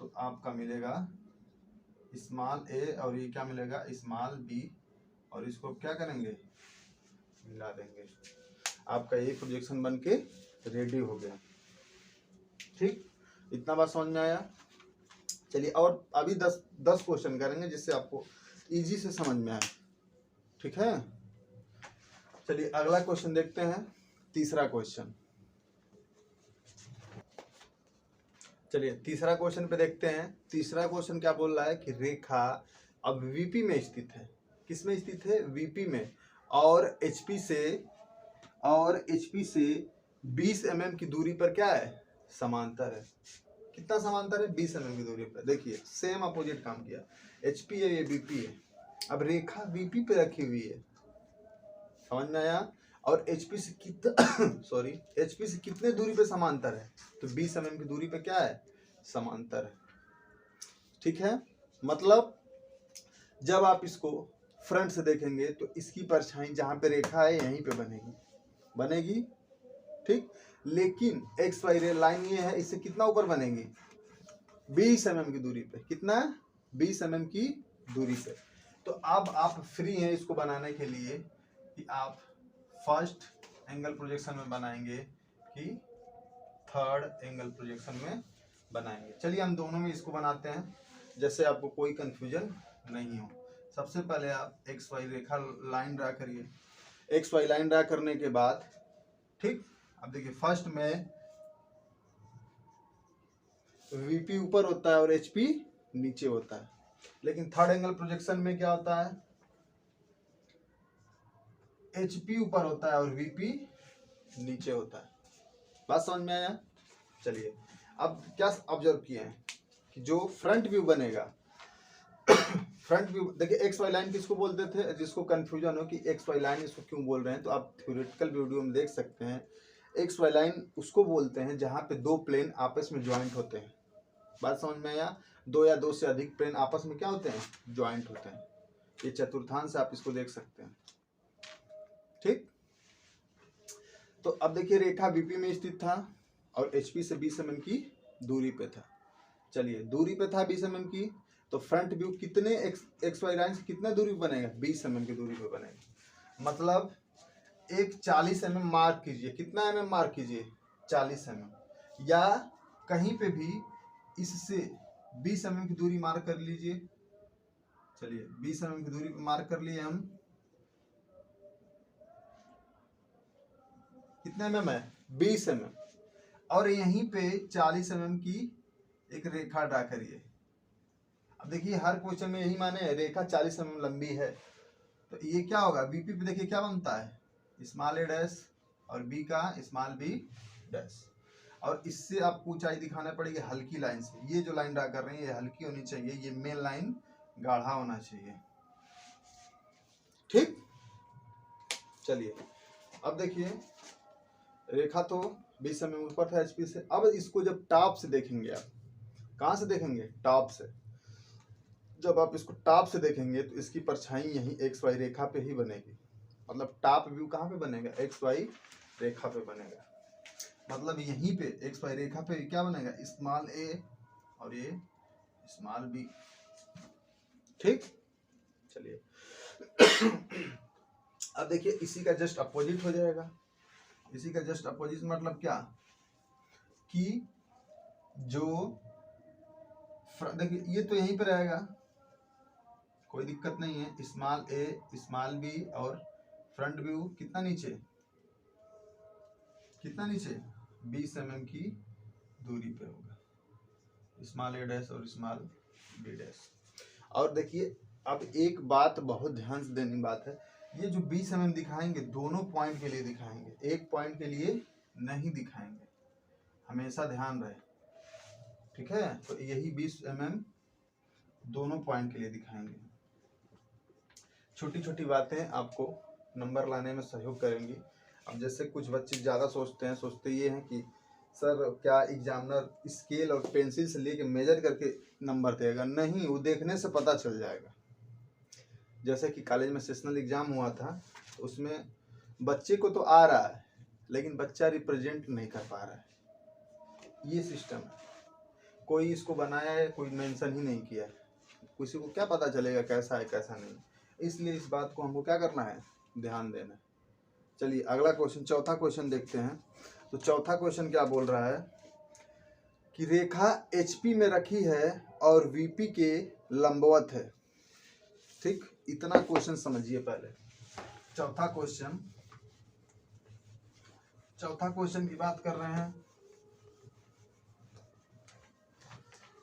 तो आपका मिलेगा स्मॉल ए और ये क्या मिलेगा? स्मॉल बी, और इसको क्या करेंगे? मिला देंगे। आपका ये प्रोजेक्शन बन के रेडी हो गया। ठीक, इतना बात समझ में आया? चलिए, और अभी 10 क्वेश्चन करेंगे जिससे आपको इजी से समझ में आए। ठीक है, चलिए अगला क्वेश्चन देखते हैं, तीसरा क्वेश्चन। चलिए तीसरा क्वेश्चन पे देखते हैं। तीसरा क्वेश्चन क्या बोल रहा है कि रेखा अब वीपी में स्थित है। किस में स्थित है? वीपी में, और एचपी से 20 mm की दूरी पर क्या है? समांतर है। कितना समांतर है? 20 mm की दूरी पर। देखिए सेम अपोजिट काम किया, एचपी है, ये वीपी है। अब रेखा वीपी पे रखी हुई है, समझ में आया? और एचपी से कितना एचपी से कितने दूरी पे समांतर है? तो 20 mm की दूरी पे क्या है? समांतर है। ठीक है, मतलब जब आप इसको फ्रंट से देखेंगे तो इसकी परछाई जहां पे रेखा है यहीं पे बनेगी। ठीक, लेकिन एक्स वाई लाइन ये है, इससे कितना ऊपर बनेगी? 20 mm की दूरी पे। कितना? 20 mm की दूरी पे। तो अब आप फ्री हैं इसको बनाने के लिए कि आप फर्स्ट एंगल प्रोजेक्शन में बनाएंगे कि थर्ड एंगल प्रोजेक्शन में बनाएंगे। चलिए हम दोनों में इसको बनाते हैं, जैसे आपको कोई कंफ्यूजन नहीं हो। सबसे पहले आप एक्स वाई रेखा लाइन ड्रा करिए। एक्स वाई लाइन ड्रा करने के बाद, ठीक, अब देखिए फर्स्ट में वीपी ऊपर होता है और एचपी नीचे होता है, लेकिन थर्ड एंगल प्रोजेक्शन में क्या होता है? एचपी ऊपर होता है और वीपी नीचे होता है। बात समझ में आया? चलिए अब क्या ऑब्जर्व किए हैं कि जो फ्रंट व्यू बनेगा फ्रंट व्यू देखिए, एक्स वाई लाइन किसको बोलते थे? जिसको कंफ्यूजन हो कि एक्स वाई लाइन इसको क्यों बोल रहे हैं, तो आप थ्योरेटिकल वीडियो में देख सकते हैं। एक्स वाई लाइन उसको बोलते हैं जहां पे दो प्लेन आपस में ज्वाइंट होते हैं। बात समझ में आया? दो या दो से अधिक प्लेन आपस में क्या होते हैं? ज्वाइंट होते हैं। ये चतुर्थांश आप इसको देख सकते हैं। ठीक, तो अब देखिए रेखा बीपी में स्थित था और एचपी से 20 mm की दूरी पे था। चलिए दूरी पे था 20 mm की, तो फ्रंट व्यू कितने एक्स वाई लाइन से कितना दूरी पे बनेगा? 20 mm की दूरी पे बनेगा। मतलब एक 40 mm मार्क कीजिए। कितना mm मार्क कीजिए? 40 mm। या कहीं पे भी इससे 20 mm की दूरी मार्क कर लीजिए। चलिए 20 mm की दूरी पे मार्क कर लिए हम। कितने mm है? 20 mm। और यहीं पे 40 mm की एक रेखा ड्रा करिए। अब देखिए हर क्वेश्चन में यही माने रेखा 40 mm लंबी है, तो ये क्या होगा? बीपी पे देखिए क्या बनता है? स्मॉल ए डैश और बी का स्मॉल बी डैश। और इससे आपको ऊंचाई दिखाना पड़ेगी हल्की लाइन से। ये जो लाइन ड्रा कर रहे हैं ये हल्की होनी चाहिए, ये मेन लाइन गाढ़ा होना चाहिए। ठीक, चलिए अब देखिए रेखा तो 20 mm ऊपर था एचपी से। अब इसको जब टॉप से देखेंगे, आप कहाँ से देखेंगे? टॉप से। जब आप इसको टॉप से देखेंगे तो इसकी परछाई यही एक्स वाई रेखा पे ही बनेगी। मतलब टॉप व्यू कहाँ पे बनेगा? एक्स वाई रेखा पे बनेगा। मतलब यहीं पे एक्स वाई रेखा पे क्या बनेगा? स्मॉल ए और ये स्मॉल बी। ठीक, चलिए अब देखिए इसी का जस्ट अपोजिट हो जाएगा। इसी का जस्ट अपोजिट मतलब क्या? कि जो देखिए ये तो यहीं पे रहेगा, कोई दिक्कत नहीं है। स्मॉल ए स्मॉल बी और फ्रंट व्यू कितना नीचे? कितना नीचे? 20 mm की दूरी पे होगा। स्मॉल ए डैश और स्मॉल बी डैश। और देखिए अब एक बात बहुत ध्यान से देने की बात है, ये जो 20 mm दिखाएंगे दोनों पॉइंट के लिए दिखाएंगे, एक पॉइंट के लिए नहीं दिखाएंगे, हमेशा ध्यान रहे। ठीक है, तो यही 20 mm दोनों पॉइंट के लिए दिखाएंगे। छोटी छोटी बातें आपको नंबर लाने में सहयोग करेंगी। अब जैसे कुछ बच्चे ज़्यादा सोचते ये हैं कि सर क्या एग्जामिनर स्केल और पेंसिल से लेके मेजर करके नंबर देगा? नहीं, वो देखने से पता चल जाएगा। जैसे कि कॉलेज में सेशनल एग्जाम हुआ था, तो उसमें बच्चे को तो आ रहा है लेकिन बच्चा रिप्रेजेंट नहीं कर पा रहा है। ये सिस्टम है, कोई इसको बनाया है, कोई मेंशन ही नहीं किया है। किसी को क्या पता चलेगा कैसा है कैसा नहीं? इसलिए इस बात को हमको क्या करना है? ध्यान देना है। चलिए अगला क्वेश्चन, चौथा क्वेश्चन देखते हैं। तो चौथा क्वेश्चन क्या बोल रहा है कि रेखा एचपी में रखी है और वीपी के लंबवत है। ठीक, इतना क्वेश्चन समझिए पहले। चौथा क्वेश्चन की बात कर रहे हैं।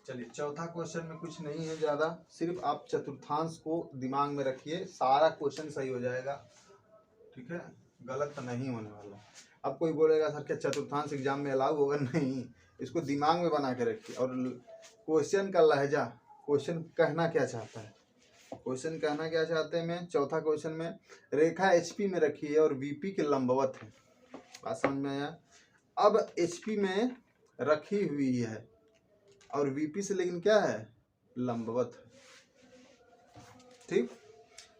चलिए चौथा क्वेश्चन में कुछ नहीं है ज्यादा, सिर्फ आप चतुर्थांश को दिमाग में रखिए, सारा क्वेश्चन सही हो जाएगा। ठीक है, गलत तो नहीं होने वाला। अब कोई बोलेगा सर क्या चतुर्थांश एग्जाम में अलाउ होगा? नहीं, इसको दिमाग में बना के रखिए। और क्वेश्चन का लहजा, क्वेश्चन कहना क्या चाहता है, क्वेश्चन कहना क्या चाहते हैं मैं चौथा क्वेश्चन में, रेखा एचपी में रखी है और वीपी के लंबवत है। बात समझ में आया? अब एचपी में रखी हुई है और वीपी से लेकिन क्या है? लंबवत है। ठीक,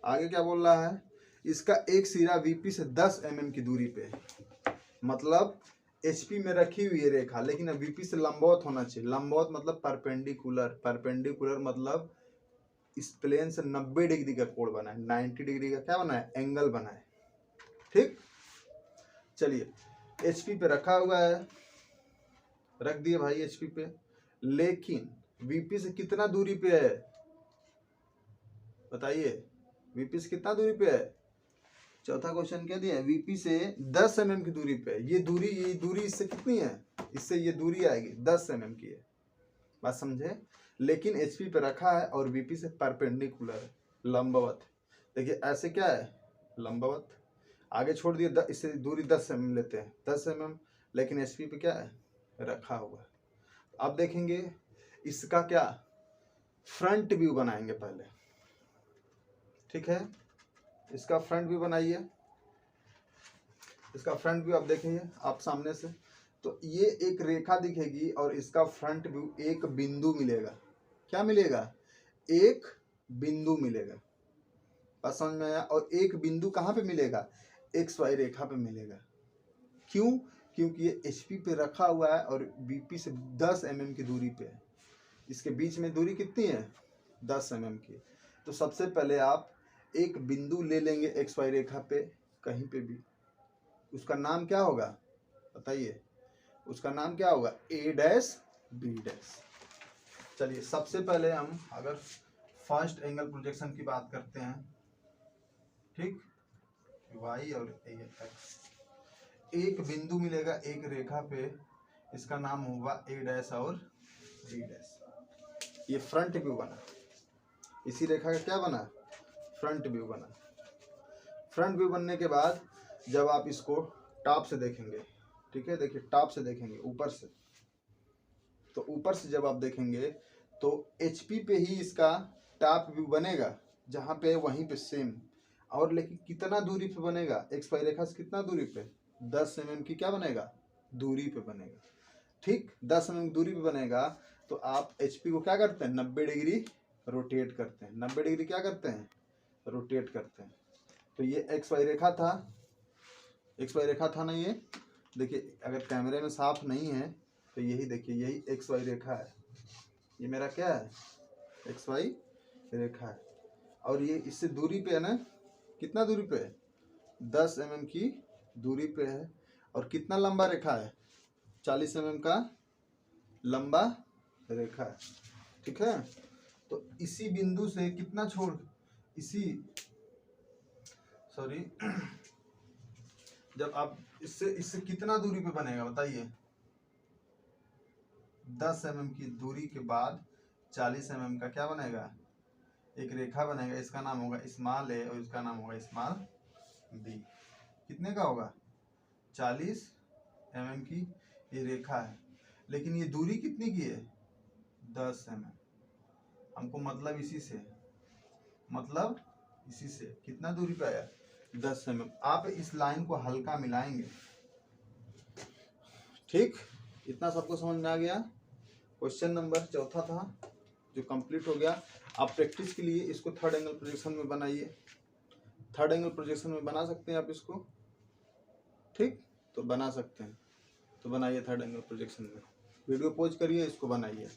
आगे क्या बोल रहा है? इसका एक सिरा वीपी से 10 mm की दूरी पे है। मतलब एचपी में रखी हुई है रेखा, लेकिन अब वीपी से लंबवत होना चाहिए। लंबवत मतलब परपेंडिकुलर, परपेंडिकुलर मतलब इस प्लेन से 90 डिग्री का कोण बना है, 90 डिग्री का क्या बना है? एंगल बना है। ठीक, चलिए एचपी पे रखा हुआ है, रख दिए भाई एचपी पे, लेकिन वीपी से कितना दूरी पे है? बताइए, वीपी से कितना दूरी पे है? चौथा क्वेश्चन क्या दिया है? वीपी से 10 mm की दूरी पे है। ये दूरी इससे कितनी है? इससे ये दूरी आएगी 10 mm की है। बात समझे? लेकिन एचपी पे रखा है और वीपी से परपेंडिकुलर है, लंबवत। देखिए ऐसे क्या है? लंबवत। आगे छोड़ दिए, इससे दूरी 10 mm लेते हैं, 10 mm, लेकिन एचपी पे क्या है? रखा हुआ है। अब देखेंगे इसका क्या फ्रंट व्यू बनाएंगे पहले। ठीक है, इसका फ्रंट व्यू बनाइए। इसका फ्रंट व्यू आप देखेंगे आप सामने से, तो ये एक रेखा दिखेगी और इसका फ्रंट व्यू एक बिंदु मिलेगा। क्या मिलेगा? एक बिंदु मिलेगा। बात समझ में आया? और एक बिंदु कहाँ पे मिलेगा? एक्स वाई रेखा पे मिलेगा। क्यों? क्योंकि ये एचपी पे रखा हुआ है और बीपी से 10 mm की दूरी पे है। इसके बीच में दूरी कितनी है? 10 mm की। तो सबसे पहले आप एक बिंदु ले लेंगे एक्स वाई रेखा पे कहीं पे भी। उसका नाम क्या होगा बताइए? उसका नाम क्या होगा? ए डैश बी डैश। चलिए सबसे पहले हम अगर फर्स्ट एंगल प्रोजेक्शन की बात करते हैं, ठीक, वाई और एक्स, एक बिंदु मिलेगा एक रेखा पे, इसका नाम होगा ए डैश और बी डैश। ये फ्रंट व्यू बना, इसी रेखा का क्या बना? फ्रंट व्यू बना। फ्रंट व्यू बनने के बाद जब आप इसको टॉप से देखेंगे, ठीक है, देखिए टॉप से देखेंगे, ऊपर से, तो ऊपर से जब आप देखेंगे तो एचपी पे ही इसका टॉप व्यू बनेगा, जहाँ पे वहीं पे सेम। और लेकिन कितना दूरी पे बनेगा? एक्स वाई रेखा से कितना दूरी पे? 10 mm की क्या बनेगा? दूरी पे बनेगा। ठीक, 10 mm दूरी पे बनेगा। तो आप एचपी को क्या करते हैं? 90 डिग्री रोटेट करते हैं। 90 डिग्री क्या करते हैं? रोटेट करते हैं। तो ये एक्स वाई रेखा था, एक्स वाई रेखा था ना ये। देखिए अगर कैमरे में साफ नहीं है तो यही देखिए, यही एक्स वाई रेखा है। ये मेरा क्या है? एक्स वाई रेखा है। और ये इससे दूरी पे है ना, कितना दूरी पे है? 10 mm की दूरी पे है। और कितना लंबा रेखा है? 40 mm का लंबा रेखा है। ठीक है, तो इसी बिंदु से कितना छोड़, इसी सॉरी जब आप इससे कितना दूरी पे बनेगा बताइए? 10 mm की दूरी के बाद 40 mm का क्या बनेगा? एक रेखा बनेगा, इसका नाम होगा स्मॉल ए और इसका नाम होगा स्मॉल बी। कितने का होगा? 40 mm की ये रेखा है, लेकिन ये दूरी कितनी की है? 10 mm। हमको मतलब इसी से, मतलब इसी से कितना दूरी पे आया? 10 mm। आप इस लाइन को हल्का मिलाएंगे। ठीक, इतना सबको समझ में आ गया? क्वेश्चन नंबर चौथा था जो कंप्लीट हो गया। आप प्रैक्टिस के लिए इसको थर्ड एंगल प्रोजेक्शन में बनाइए। थर्ड एंगल प्रोजेक्शन में बना सकते हैं आप इसको, ठीक, तो बना सकते हैं, तो बनाइए थर्ड एंगल प्रोजेक्शन में। वीडियो पॉज करिए, इसको बनाइए।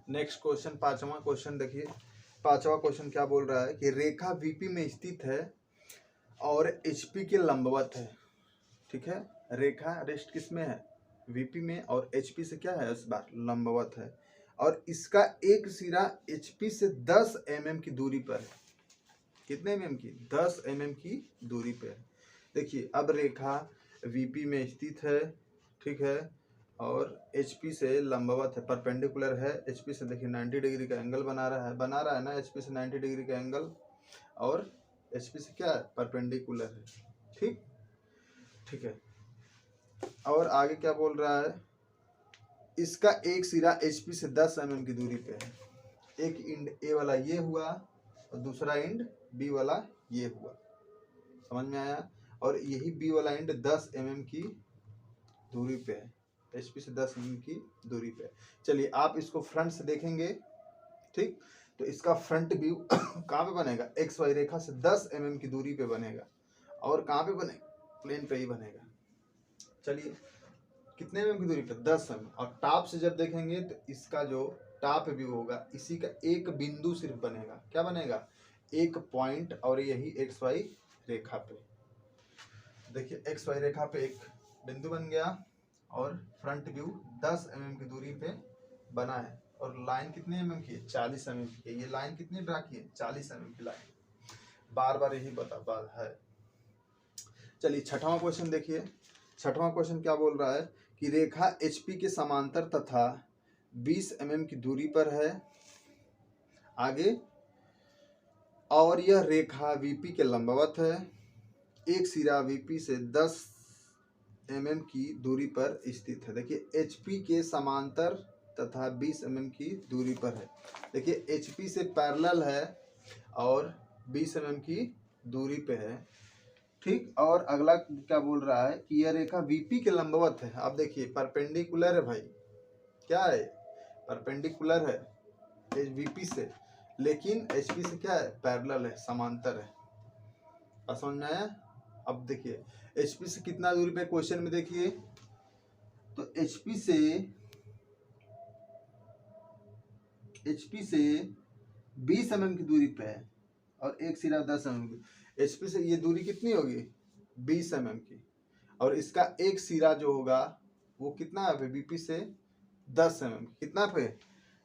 नेक्स्ट क्वेश्चन, पांचवा क्वेश्चन देखिए। पांचवा क्वेश्चन क्या बोल रहा है कि रेखा वीपी में स्थित है और एचपी के लंबवत है। ठीक है, रेखा रेस्ट किस में है? वीपी में, और एचपी से क्या है? इस बार लंबवत है। और इसका एक सिरा एचपी से 10 mm की दूरी पर है। कितने mm की? 10 mm की दूरी पे है। देखिए अब रेखा वीपी में स्थित है, ठीक है, और एचपी से लंबवत है, परपेंडिकुलर है एचपी से। देखिए 90 डिग्री का एंगल बना रहा है ना एचपी से 90 डिग्री का एंगल, और एचपी से क्या है? परपेंडिकुलर है। ठीक, ठीक है। और आगे क्या बोल रहा है? इसका एक सिरा एचपी से 10 mm की दूरी पे है। एक इंड ए वाला ये हुआ और दूसरा इंड बी वाला ये हुआ। समझ में आया? और यही बी वाला इंड 10 mm की दूरी पे है, एचपी से 10 mm की दूरी पे है। चलिए आप इसको फ्रंट से देखेंगे, ठीक, तो इसका फ्रंट व्यू कहाँ पे बनेगा? एक्स वाई रेखा से 10 mm की दूरी पे बनेगा। और कहाँ पे बनेगा? प्लेन पे ही बनेगा। चलिए कितने mm की दूरी पे? 10 mm। और टॉप से जब देखेंगे तो इसका जो टॉप व्यू होगा, इसी का एक बिंदु सिर्फ बनेगा। क्या बनेगा? एक पॉइंट। और यही एक्स वाई रेखा पे, देखिए एक्स वाई रेखा पे एक बिंदु बन गया और फ्रंट व्यू 10 mm की दूरी पे बना है। और लाइन कितने mm की है? 40 mm की है। ये लाइन कितनी ड्रा की है? 40 mm की लाइन। बार बार यही बता है। चलिए छठवां क्वेश्चन देखिए। छठवां क्वेश्चन क्या बोल रहा है कि रेखा एचपी के समांतर तथा 20 mm की दूरी पर है। आगे, और यह रेखा वीपी के लंबवत है। एक सिरा वीपी से 10 mm की दूरी पर स्थित है। देखिए एचपी के समांतर तथा 20 mm की दूरी पर है। देखिए एचपी से पैरेलल है और 20 mm की दूरी पे है। ठीक। और अगला क्या बोल रहा है कि यह रेखा वीपी के लंबवत है। आप देखिए परपेंडिकुलर है भाई, क्या है, परपेंडिकुलर है वीपी से, लेकिन एचपी से क्या है, पैरेलल है, समांतर है। समझ में आया। अब देखिए एचपी से कितना दूरी पे, क्वेश्चन में देखिए तो एचपी से 20 mm की दूरी पे है और एक सिरा 10 mm की। एचपी से ये दूरी कितनी होगी, 20 mm की, और इसका एक सिरा जो होगा वो कितना है बीपी से 10 mm, कितना पे,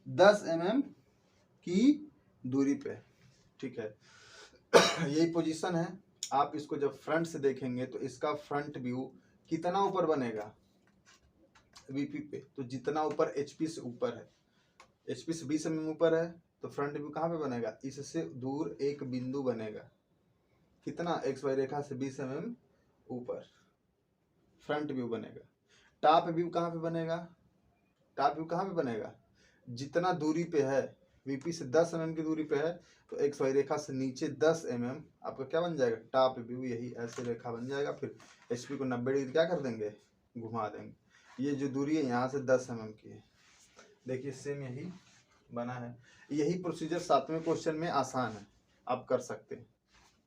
10 mm की दूरी पे। ठीक है यही पोजीशन है। आप इसको जब फ्रंट से देखेंगे तो इसका फ्रंट व्यू कितना ऊपर बनेगा वीपी पे, तो जितना ऊपर एचपी से ऊपर है, एचपी से 20 mm ऊपर है, तो फ्रंट व्यू कहाँ पे बनेगा, इससे दूर एक बिंदु बनेगा, कितना, एक्स वाई रेखा से 20 mm ऊपर फ्रंट व्यू बनेगा। टॉप व्यू कहाँ पे बनेगा, टॉप व्यू कहाँ पे बनेगा, जितना दूरी पे है, वीपी से 10 mm की दूरी पे है, तो एक्स वाई रेखा से नीचे 10 mm आपका क्या बन जाएगा, टॉप व्यू, यही ऐसे रेखा बन जाएगा। फिर एचपी को 90 डिग्री क्या कर देंगे, घुमा देंगे। ये जो दूरी है यहाँ से 10 mm की है, देखिए सेम यही बना है। यही प्रोसीजर 7वें क्वेश्चन में आसान है, आप कर सकते हैं।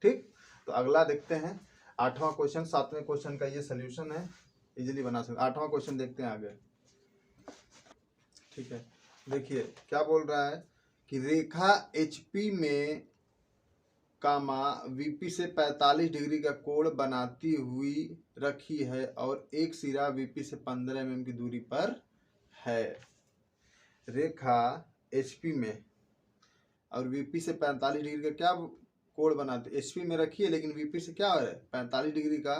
ठीक, तो अगला देखते हैं 8वां क्वेश्चन। 7वें क्वेश्चन का ये सोल्यूशन है, इजीली बना सकते। 8वां क्वेश्चन देखते हैं आगे। ठीक है, देखिए क्या बोल रहा है कि रेखा एचपी में कामा वीपी से 45 डिग्री का कोण बनाती हुई रखी है और एक सिरा वीपी से 15 mm की दूरी पर है। रेखा एचपी में और वीपी से 45 डिग्री का क्या कोण बनाती है, एचपी में रखी है लेकिन वीपी से क्या है 45 डिग्री का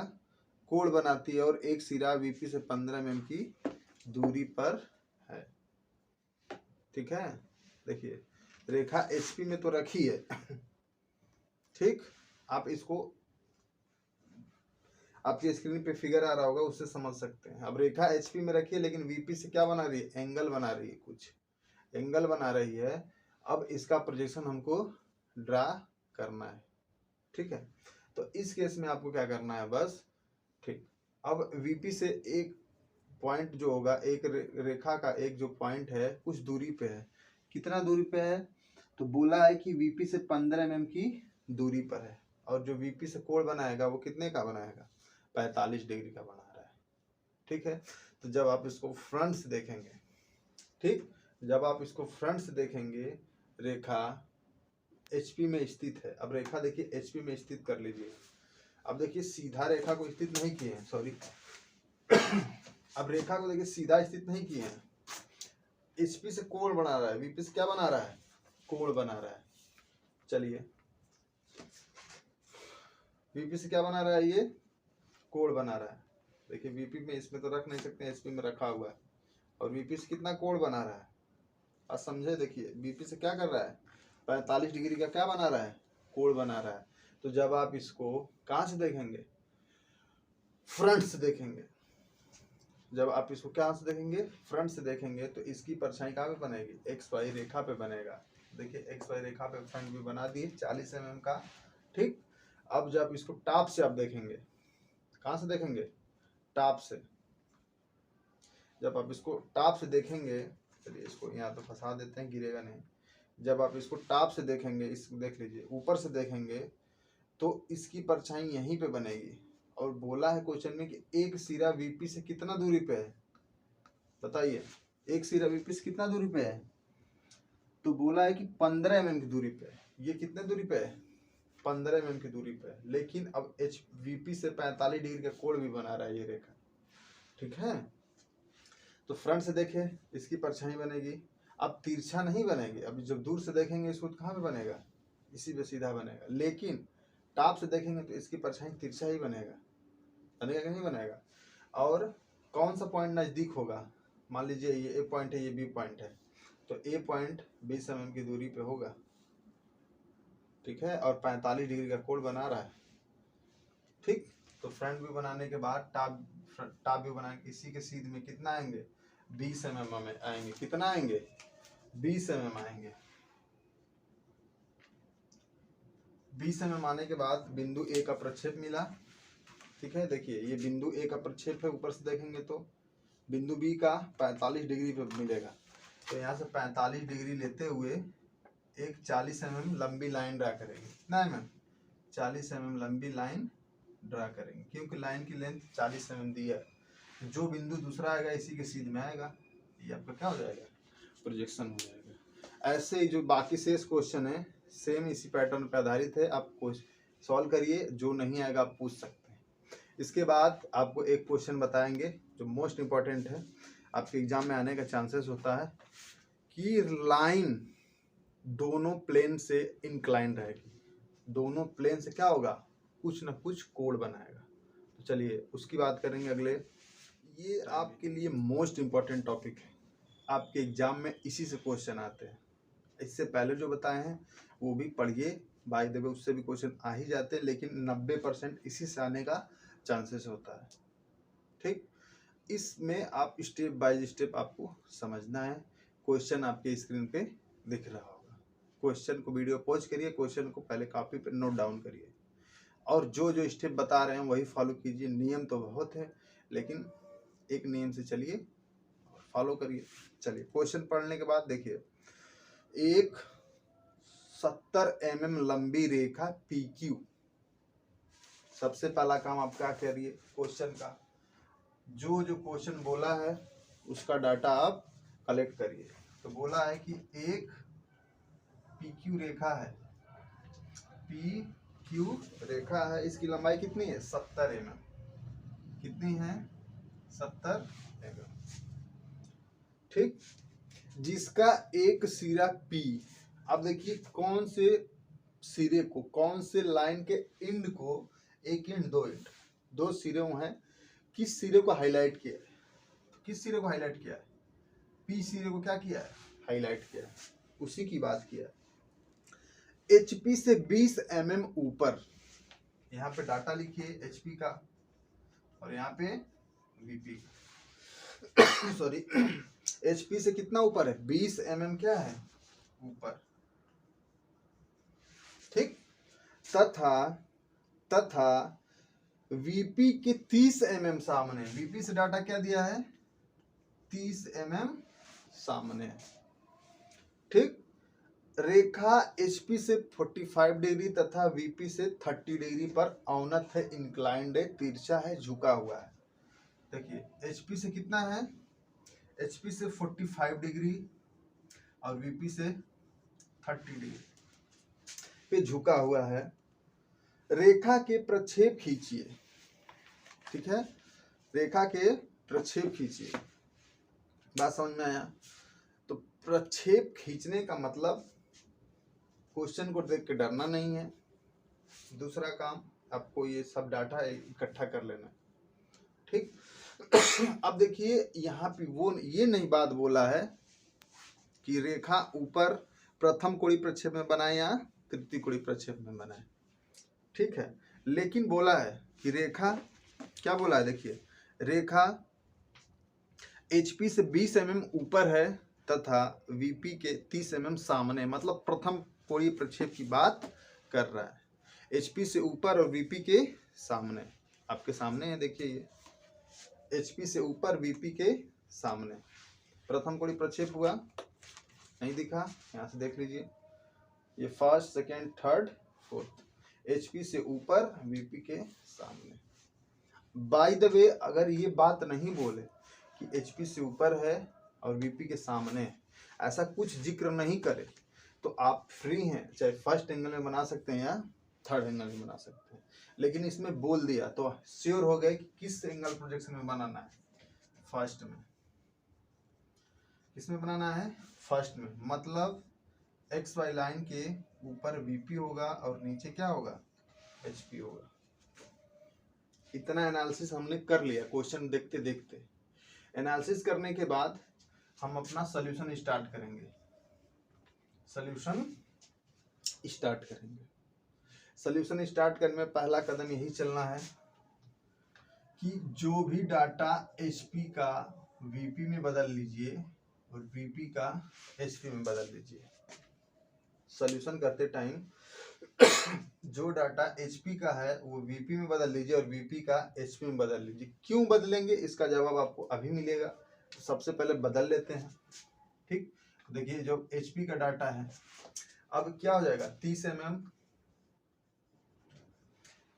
कोण बनाती है और एक सिरा वीपी से 15 mm की दूरी पर है। ठीक है, देखिए रेखा एचपी में तो रखी है ठीक, आप इसको आपकी स्क्रीन पे फिगर आ रहा होगा उससे समझ सकते हैं। अब रेखा एचपी में रखी है लेकिन वीपी से क्या बना रही है, एंगल बना रही है, कुछ एंगल बना रही है। अब इसका प्रोजेक्शन हमको ड्रा करना है। ठीक है, तो इस केस में आपको क्या करना है बस, ठीक, अब वीपी से एक पॉइंट जो होगा, एक रेखा का एक जो पॉइंट है कुछ दूरी पे है, कितना दूरी पे है, तो बोला है कि वीपी से 15 mm की दूरी पर है, और जो वीपी से कोण बनाएगा वो कितने का बनाएगा, 45 डिग्री का बना रहा है। ठीक है, तो जब आप इसको फ्रंट से देखेंगे, ठीक, जब आप इसको फ्रंट से देखेंगे, रेखा एचपी में स्थित है। अब रेखा देखिए एचपी में स्थित कर लीजिए। अब देखिए सीधा रेखा को स्थित नहीं किए हैं, सॉरी अब रेखा को देखिए सीधा स्थित नहीं किए हैं, एचपी से कोण बना रहा है, वीपी से क्या बना रहा है, कोण बना रहा है। चलिए वीपी से क्या बना रहा है, ये कोण बना रहा है। देखिए वीपी में इसमें तो रख नहीं सकते, एचपी में रखा हुआ है, और वीपी से कितना कोण बना रहा है, आज समझे। देखिए वीपी से क्या कर रहा है, 45 डिग्री का क्या बना रहा है, कोण बना रहा है। तो जब आप इसको कहाँ से देखेंगे, फ्रंट से देखेंगे, जब आप इसको कहाँ से देखेंगे, फ्रंट से देखेंगे, तो इसकी परछाई कहाँ पे बनेगी, एक्स वाई रेखा पे बनेगा। देखिए एक्स वाई रेखा पे फ्रंट व्यू बना दिए 40 mm का। ठीक, अब जब इसको टॉप से आप देखेंगे, कहाँ से देखेंगे, टॉप से, जब आप इसको टॉप से देखेंगे, चलिए इसको यहाँ तो फंसा देते हैं, गिरेगा नहीं। जब आप इसको टॉप से देखेंगे, इस देख लीजिए ऊपर से देखेंगे, तो इसकी परछाई यहीं पे बनेगी। और बोला है क्वेश्चन में कि एक सिरा वीपी से कितना दूरी पे है, बताइए, एक सिरा वीपी से कितना दूरी पे है, तो बोला है कि 15 mm की दूरी पे है। ये कितने दूरी पे है, 15 mm की दूरी पे है, लेकिन अब एच वीपी से 45 डिग्री का कोण भी बना रहा है ये रेखा। ठीक है, तो फ्रंट से देखे इसकी परछाई बनेगी, अब तिरछा नहीं बनेगी। अब जब दूर से देखेंगे इसको तो कहाँ पे बनेगा, इसी पे सीधा बनेगा, लेकिन टॉप से देखेंगे तो इसकी परछाई तिरछा ही बनेगा, बनेगा कि नहीं बनेगा। और कौन सा पॉइंट नज़दीक होगा, मान लीजिए ये ए पॉइंट है, ये बी पॉइंट है, तो ए पॉइंट 20 mm की दूरी पे होगा। ठीक है, और 45 डिग्री का कोण बना रहा है। ठीक, तो फ्रंट व्यू बनाने के बाद टॉप व्यू बनाने, इसी के सीध में कितना आएंगे, 20 mm में आएंगे, कितना आएंगे, 20 mm आएंगे। 20 mm आने के बाद बिंदु ए का प्रक्षेप मिला, ठीक है, देखिए ये बिंदु ए का प्रक्षेप है, ऊपर से देखेंगे तो बिंदु बी का 45 डिग्री पे मिलेगा। तो यहाँ से 45 डिग्री लेते हुए एक 40 mm लंबी लाइन ड्रा करेंगे। कितना mm? 40 mm लंबी लाइन ड्रा करेंगे, क्योंकि लाइन की लेंथ 40 mm दी है। जो बिंदु दूसरा आएगा इसी के सीध में आएगा, ये आपका क्या हो जाएगा, प्रोजेक्शन हो जाएगा। ऐसे ही जो बाकी शेष क्वेश्चन है सेम इसी पैटर्न पर आधारित है, आप सॉल्व करिए, जो नहीं आएगा आप पूछ सकते हैं। इसके बाद आपको एक क्वेश्चन बताएंगे जो मोस्ट इम्पॉर्टेंट है, आपके एग्जाम में आने का चांसेस होता है कि लाइन दोनों प्लेन से इंक्लाइन रहेगी, दोनों प्लेन से क्या होगा, कुछ ना कुछ कोण बनाएगा। तो चलिए उसकी बात करेंगे अगले। ये आपके लिए मोस्ट इम्पॉर्टेंट टॉपिक है, आपके एग्जाम में इसी से क्वेश्चन आते हैं। इससे पहले जो बताए हैं वो भी पढ़िए, बाय द वे उससे भी क्वेश्चन आ ही जाते हैं, लेकिन 90% इसी से आने का चांसेस होता है। ठीक, इसमें आप स्टेप बाय स्टेप आपको समझना है। क्वेश्चन आपके स्क्रीन पे दिख रहा होगा, क्वेश्चन को वीडियो पॉज करिए, क्वेश्चन को पहले कॉपी पे नोट डाउन करिए, और जो जो स्टेप बता रहे हैं वही फॉलो कीजिए। नियम तो बहुत है, लेकिन एक नियम से चलिए और फॉलो करिए। चलिए क्वेश्चन पढ़ने के बाद देखिए, एक 70 mm लंबी रेखा PQ, सबसे पहला काम आप क्या करिए, क्वेश्चन का जो जो क्वेश्चन बोला है उसका डाटा आप कलेक्ट करिए। तो बोला है कि एक PQ रेखा है, PQ रेखा है, इसकी लंबाई कितनी है, 70 mm। कितनी है, 70 mm। ठीक, जिसका एक सिरा P, अब देखिए कौन से सिरे को, कौन से लाइन के एंड को, एक एंड दो सिरे हैं, किस सिरे को हाईलाइट किया है, किस सिरे को हाईलाइट किया है, P सिरे को क्या किया है, हाईलाइट किया है, उसी की बात किया है। HP से 20 mm ऊपर, यहाँ पे डाटा लिखिए HP का और यहाँ पे VP सॉरी HP से कितना ऊपर है, 20 mm क्या है, ऊपर। ठीक, तथा VP के 30 mm सामने, VP से डाटा क्या दिया है, 30 mm सामने। ठीक, रेखा HP से 45 डिग्री तथा VP से 30 डिग्री पर अवनत है, इंक्लाइंड है, तिरछा है, झुका हुआ है। देखिए HP से कितना है, HP से 45 डिग्री और VP से 30 डिग्री पे झुका हुआ है। रेखा के प्रक्षेप खींचिए। ठीक है, रेखा के प्रक्षेप खींचिए, बात समझ में आया। तो प्रक्षेप खींचने का मतलब क्वेश्चन को देख के डरना नहीं है, दूसरा काम आपको ये सब डाटा इकट्ठा कर लेना। ठीक अब देखिए यहाँ पे वो ये नहीं बात बोला है कि रेखा ऊपर प्रथम कोणीय प्रक्षेप में बनाए या तृतीय कोणीय प्रक्षेप में बनाए। ठीक है, लेकिन बोला है कि रेखा, क्या बोला है, देखिए रेखा HP से 20 mm ऊपर है तथा VP के 30 mm सामने, मतलब प्रथम कोणीय प्रक्षेप की बात कर रहा है। HP से ऊपर और VP के सामने, आपके सामने है, देखिए ये HP से ऊपर VP के सामने प्रथम कोणीय प्रक्षेप हुआ, नहीं दिखा, यहाँ से देख लीजिए, ये first, second, third, fourth, HP से ऊपर VP के सामने। बाय द वे अगर ये बात नहीं बोले कि HP से ऊपर है और VP के सामने है, ऐसा कुछ जिक्र नहीं करे, तो आप फ्री हैं, चाहे फर्स्ट एंगल में बना सकते हैं या थर्ड एंगल में बना सकते हैं। लेकिन इसमें बोल दिया तो श्योर हो गए कि किस एंगल प्रोजेक्शन में बनाना है, फर्स्ट में। किसमें बनाना है, फर्स्ट में, मतलब XY लाइन के ऊपर VP होगा और नीचे क्या होगा, HP होगा। इतना एनालिसिस हमने कर लिया क्वेश्चन देखते देखते। एनालिसिस करने के बाद हम अपना सॉल्यूशन स्टार्ट करेंगे, सॉल्यूशन स्टार्ट करेंगे। सॉल्यूशन स्टार्ट करने में पहला कदम यही चलना है कि जो भी डाटा HP का VP में बदल लीजिए और VP का HP में बदल लीजिए। सॉल्यूशन करते टाइम जो डाटा HP का है वो VP में बदल लीजिए और VP का HP में बदल लीजिए। क्यों बदलेंगे इसका जवाब आपको अभी मिलेगा। तो सबसे पहले बदल लेते हैं। ठीक, देखिए जो HP का डाटा है अब क्या हो जाएगा 30 mm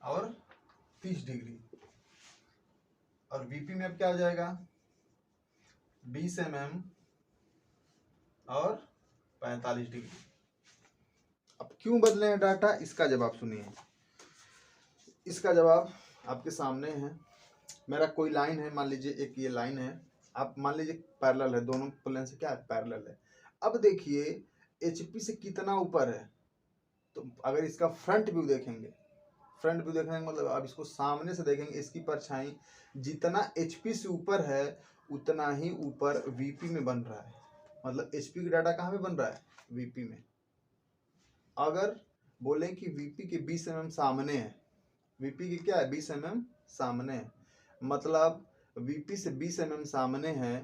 और 30 डिग्री, और VP में अब क्या हो जाएगा 20 mm और 45 डिग्री। अब क्यों बदले हैं डाटा इसका जवाब सुनिए। इसका जवाब आपके सामने है। मेरा कोई लाइन है, मान लीजिए एक ये लाइन है, आप मान लीजिए पैरेलल है, दोनों प्लेन से क्या है पैरेलल है। अब देखिए HP से कितना ऊपर है, तो अगर इसका फ्रंट व्यू देखेंगे, फ्रंट व्यू देखने का मतलब आप इसको सामने से देखेंगे, इसकी परछाई जितना HP से ऊपर है उतना ही ऊपर VP में बन रहा है। मतलब HP का डाटा कहाँ पे बन रहा है VP में। अगर बोले कि VP के 20 mm सामने है, VP की क्या है 20 mm सामने है, मतलब VP से 20 mm सामने है,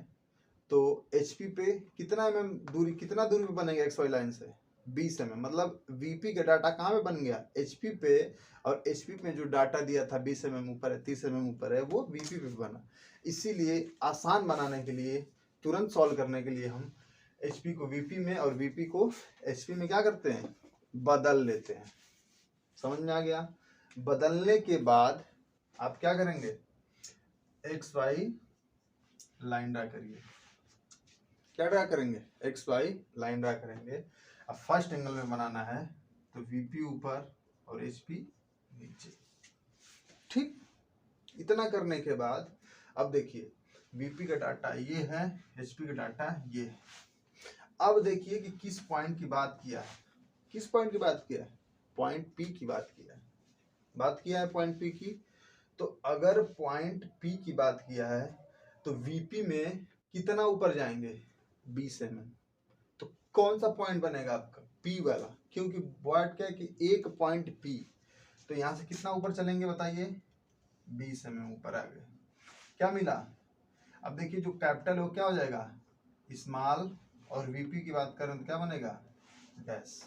तो HP पे कितना mm दूरी, कितना दूरी पे बनेगा XY लाइन से 20 mm। मतलब VP का डाटा कहाँ पे बन गया HP पे, और HP में जो डाटा दिया था 20 mm ऊपर है, 30 mm ऊपर है, वो VP पे बना। इसीलिए आसान बनाने के लिए, तुरंत सॉल्व करने के लिए हम HP को VP में और VP को HP में क्या करते हैं बदल लेते हैं। समझ में आ गया। बदलने के बाद आप क्या करेंगे XY लाइन ड्रा करिए। क्या ड्रा करेंगे XY लाइन ड्रा करेंगे। अब फर्स्ट एंगल में बनाना है तो VP ऊपर और HP नीचे। ठीक, इतना करने के बाद अब देखिए VP का डाटा ये है, HP का डाटा ये है। अब देखिए कि किस पॉइंट की बात किया है, किस पॉइंट की बात किया है, पॉइंट P की बात किया है, बात किया है पॉइंट P की। तो अगर पॉइंट P की बात किया है तो VP में कितना ऊपर जाएंगे 20 mm। तो कौन सा पॉइंट बनेगा आपका P वाला, क्योंकि वर्ड क्या है कि एक पॉइंट P, तो यहाँ से कितना ऊपर चलेंगे बताइए 20 mm ऊपर आ गए। क्या मिला, अब देखिए जो कैपिटल है वो क्या हो जाएगा स्मॉल, और VP की बात करें तो क्या बनेगा डैश।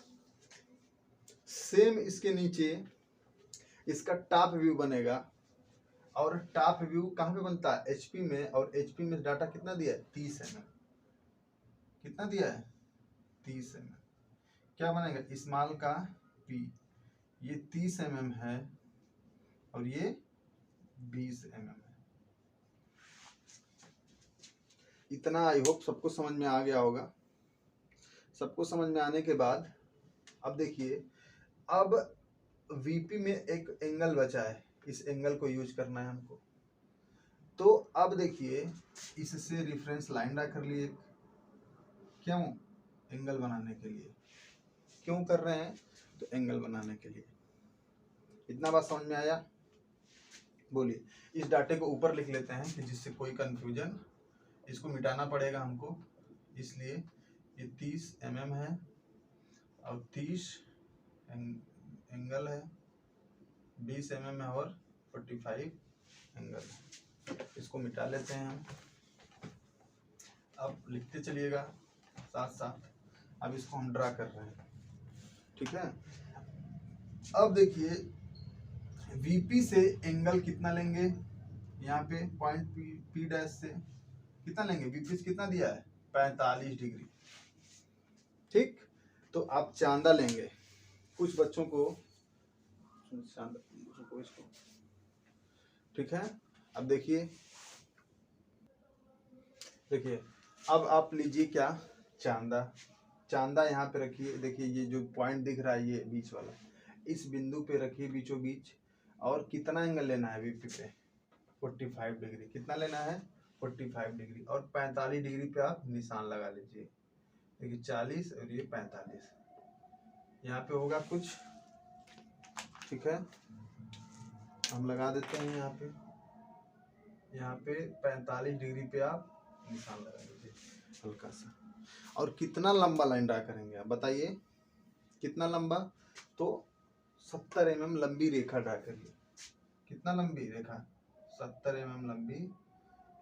सेम इसके नीचे इसका टॉप व्यू बनेगा, और टॉप व्यू कहाँ पे बनता है HP में, और HP में डाटा कितना दिया है 30 mm। कितना दिया है 30 mm। क्या बनेगा स्मॉल का P, ये 30 mm है और ये 20 mm है। इतना आई होप सबको समझ में आ गया होगा। सबको समझ में आने के बाद अब देखिए, अब VP में एक एंगल बचा है, इस एंगल को यूज करना है हमको। तो अब देखिए इससे रेफरेंस लाइन ड्रा कर लिए। क्यों, एंगल बनाने के लिए। क्यों कर रहे हैं, तो एंगल बनाने के लिए। इतना बात समझ में आया। बोलिए, इस डाटे को ऊपर लिख लेते हैं कि जिससे कोई कंफ्यूजन, इसको मिटाना पड़ेगा हमको, इसलिए ये 30 mm है और 30 एंगल है, 20 mm है और 45 एंगल है। इसको मिटा लेते हैं हम। अब लिखते चलिएगा साथ साथ। अब इसको हम ड्रा कर रहे हैं, ठीक है। अब देखिए VP से एंगल कितना लेंगे, यहाँ पे पॉइंट P डैश से कितना लेंगे, VP से कितना दिया है 45 डिग्री। ठीक, तो आप चांदा लेंगे। कुछ बच्चों को इसको, ठीक है। अब देखिए, देखिए अब आप लीजिए क्या चांदा। चांदा यहाँ पे रखिए। देखिए ये जो पॉइंट दिख रहा है ये बीच वाला, इस बिंदु पे रखिए बीचों बीच। और कितना एंगल लेना है VP पे 45 डिग्री। कितना लेना है 45 डिग्री, और 45 डिग्री पे आप निशान लगा लीजिए। देखिए 40 और ये 45, यहाँ पे होगा कुछ, ठीक है। हम लगा देते हैं यहाँ पे। यहाँ पे 45 डिग्री पे आप निशान लगा लीजिए हल्का सा। और कितना लंबा लाइन ड्रा करेंगे आप बताइए, कितना लंबा, तो 70 mm लंबी रेखा ड्रा करिए। कितना लंबी रेखा, 70 mm लंबी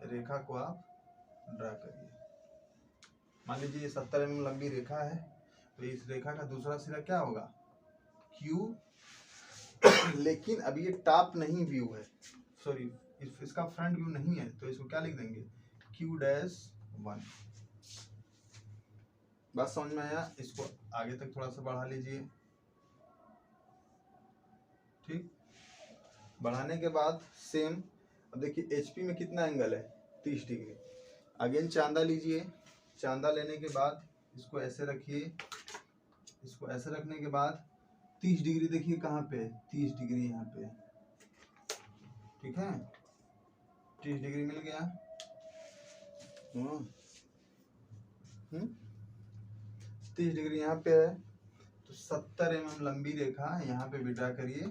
रेखा को आप ड्रा करिए। मान लीजिए ये 70 mm लंबी रेखा है, तो इस रेखा का दूसरा सिरा क्या होगा क्यू लेकिन अब ये टॉप नहीं व्यू है, सॉरी इसका फ्रंट व्यू नहीं है, तो इसको क्या लिख देंगे Q-1। बात समझ में आया? इसको आगे तक थोड़ा सा बढ़ा लीजिए। ठीक, बढ़ाने के बाद सेम, अब देखिए HP में कितना एंगल है 30 डिग्री। अगेन चांदा लीजिए, चांदा लेने के बाद इसको ऐसे रखिए, इसको ऐसे रखने के बाद 30 डिग्री देखिए कहाँ पे है, 30 डिग्री यहाँ पे है। ठीक है, 30 डिग्री मिल गया। 30 डिग्री यहाँ पे है, तो 70 mm लंबी रेखा यहाँ पे भी ड्रा करिए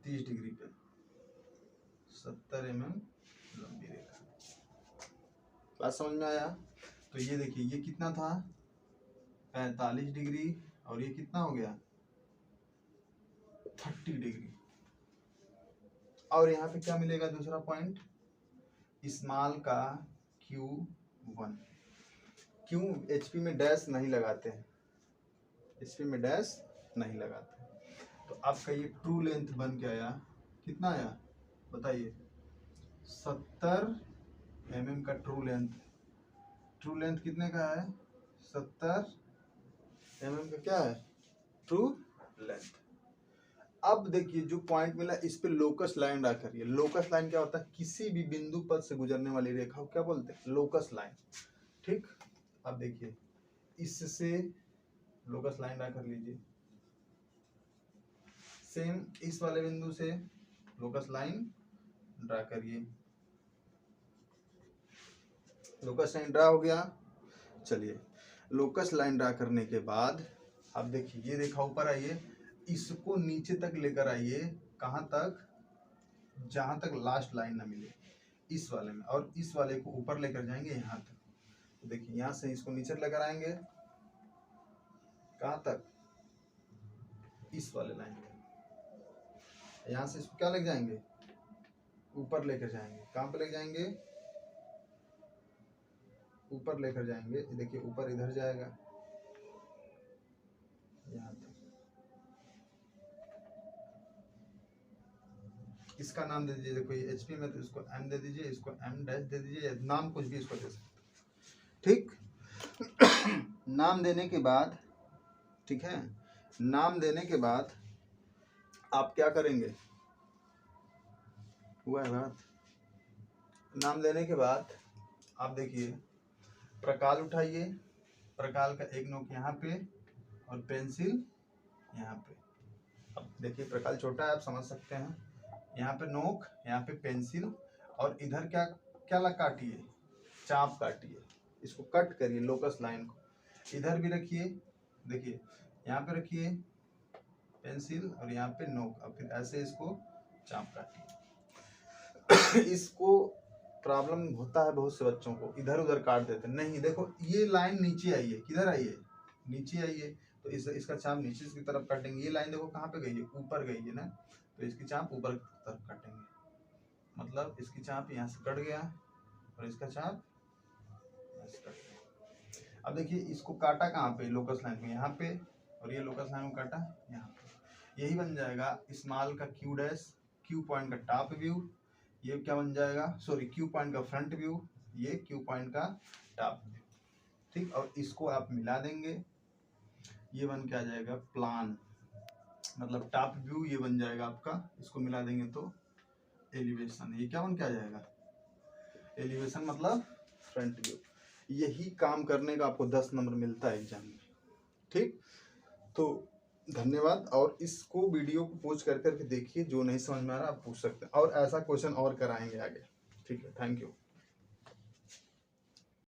30 डिग्री पे, 70 mm लंबी रेखा। बात समझ में आया? तो ये देखिए ये कितना था 45 डिग्री, और ये कितना हो गया 30 डिग्री। और यहाँ पे क्या मिलेगा दूसरा पॉइंट, स्मॉल का Q1। क्यों HP में डैश नहीं लगाते हैं, HP में डैश नहीं लगाते। तो आपका ये ट्रू लेंथ बन के आया, कितना आया बताइए 70 mm का ट्रू लेंथ। ट्रू लेंथ कितने का है 70 mm का क्या है ट्रू लेंथ। अब देखिए जो पॉइंट मिला इस पे लोकस लाइन ड्रा करिए। लोकस लाइन क्या होता है, किसी भी बिंदु पर से गुजरने वाली रेखा को क्या बोलते हैं लोकस लाइन। ठीक, अब देखिए इससे लोकस लाइन ड्रा कर लीजिए, सेम इस वाले बिंदु से लोकस लाइन ड्रा करिए। लोकस लाइन ड्रा हो गया। चलिए लोकस लाइन ड्रा करने के बाद अब देखिए ये रेखा ऊपर आइए, इसको नीचे तक लेकर आइए, कहाँ तक, जहां तक लास्ट लाइन ना मिले इस वाले में, और इस वाले को ऊपर लेकर जाएंगे यहाँ तक। तो देखिए यहाँ से इसको नीचे लेकर आएंगे कहाँ तक, इस वाले लाइन तक। यहाँ से इसको क्या लेकर जाएंगे ऊपर लेकर जाएंगे, कहाँ पे लेकर जाएंगे ऊपर लेकर जाएंगे। देखिए ऊपर इधर जाएगा यहाँ तक। इसका नाम दे दीजिए, देखो ये HP में तो इसको M दे दीजिए, इसको M डैश दे दीजिए, नाम कुछ भी इसको दे सकते। ठीक नाम देने के बाद, ठीक है, नाम देने के बाद आप क्या करेंगे, हुआ है बात। नाम देने के बाद आप देखिए प्रकाल उठाइए, प्रकाल का एक नोक यहाँ पे और पेंसिल यहाँ पे। अब देखिए प्रकाल छोटा है आप समझ सकते हैं, यहाँ पे नोक, यहाँ पे पेंसिल, और इधर क्या क्या काटिए चाप काटिए, इसको कट करिए लोकस लाइन को। इधर भी रखिए, देखिए यहाँ पे रखिए पेंसिल और यहाँ पे नोक, और फिर ऐसे इसको चाप काटिए। इसको प्रॉब्लम होता है बहुत से बच्चों को, इधर उधर काट देते हैं। नहीं, देखो ये लाइन नीचे आई है, किधर आई है नीचे आई है, तो इसका चाप नीचे की तरफ काटेंगे। ये लाइन देखो कहाँ पे गई है ऊपर गई है ना, तो इसकी चाप ऊपर की तरफ काटेंगे, मतलब इसकी चाप यहाँ से कट गया और इसका चाप ऐसे कट गया। अब देखिए इसको काटा कहाँ पे लोकस लाइन में यहाँ पे, और ये लोकस लाइन को काटा यहाँ पे। यही बन जाएगा स्मॉल का Q डैश, Q पॉइंट का टॉप व्यू, ये क्या बन जाएगा, सॉरी Q पॉइंट का फ्रंट व्यू, ये Q पॉइंट का टॉप व्यू। ठीक, और इसको आप मिला देंगे, ये बन के आ जाएगा प्लान, मतलब टॉप व्यू ये बन जाएगा आपका। इसको मिला देंगे तो एलिवेशन, ये क्या बन के आ जाएगा एलिवेशन, मतलब फ्रंट व्यू। यही काम करने का आपको 10 नंबर मिलता है एग्जाम में। ठीक, तो धन्यवाद। और इसको वीडियो को पोस्ट कर करके देखिए, जो नहीं समझ में आ रहा आप पूछ सकते हैं, और ऐसा क्वेश्चन और कराएंगे आगे। ठीक है, थैंक यू।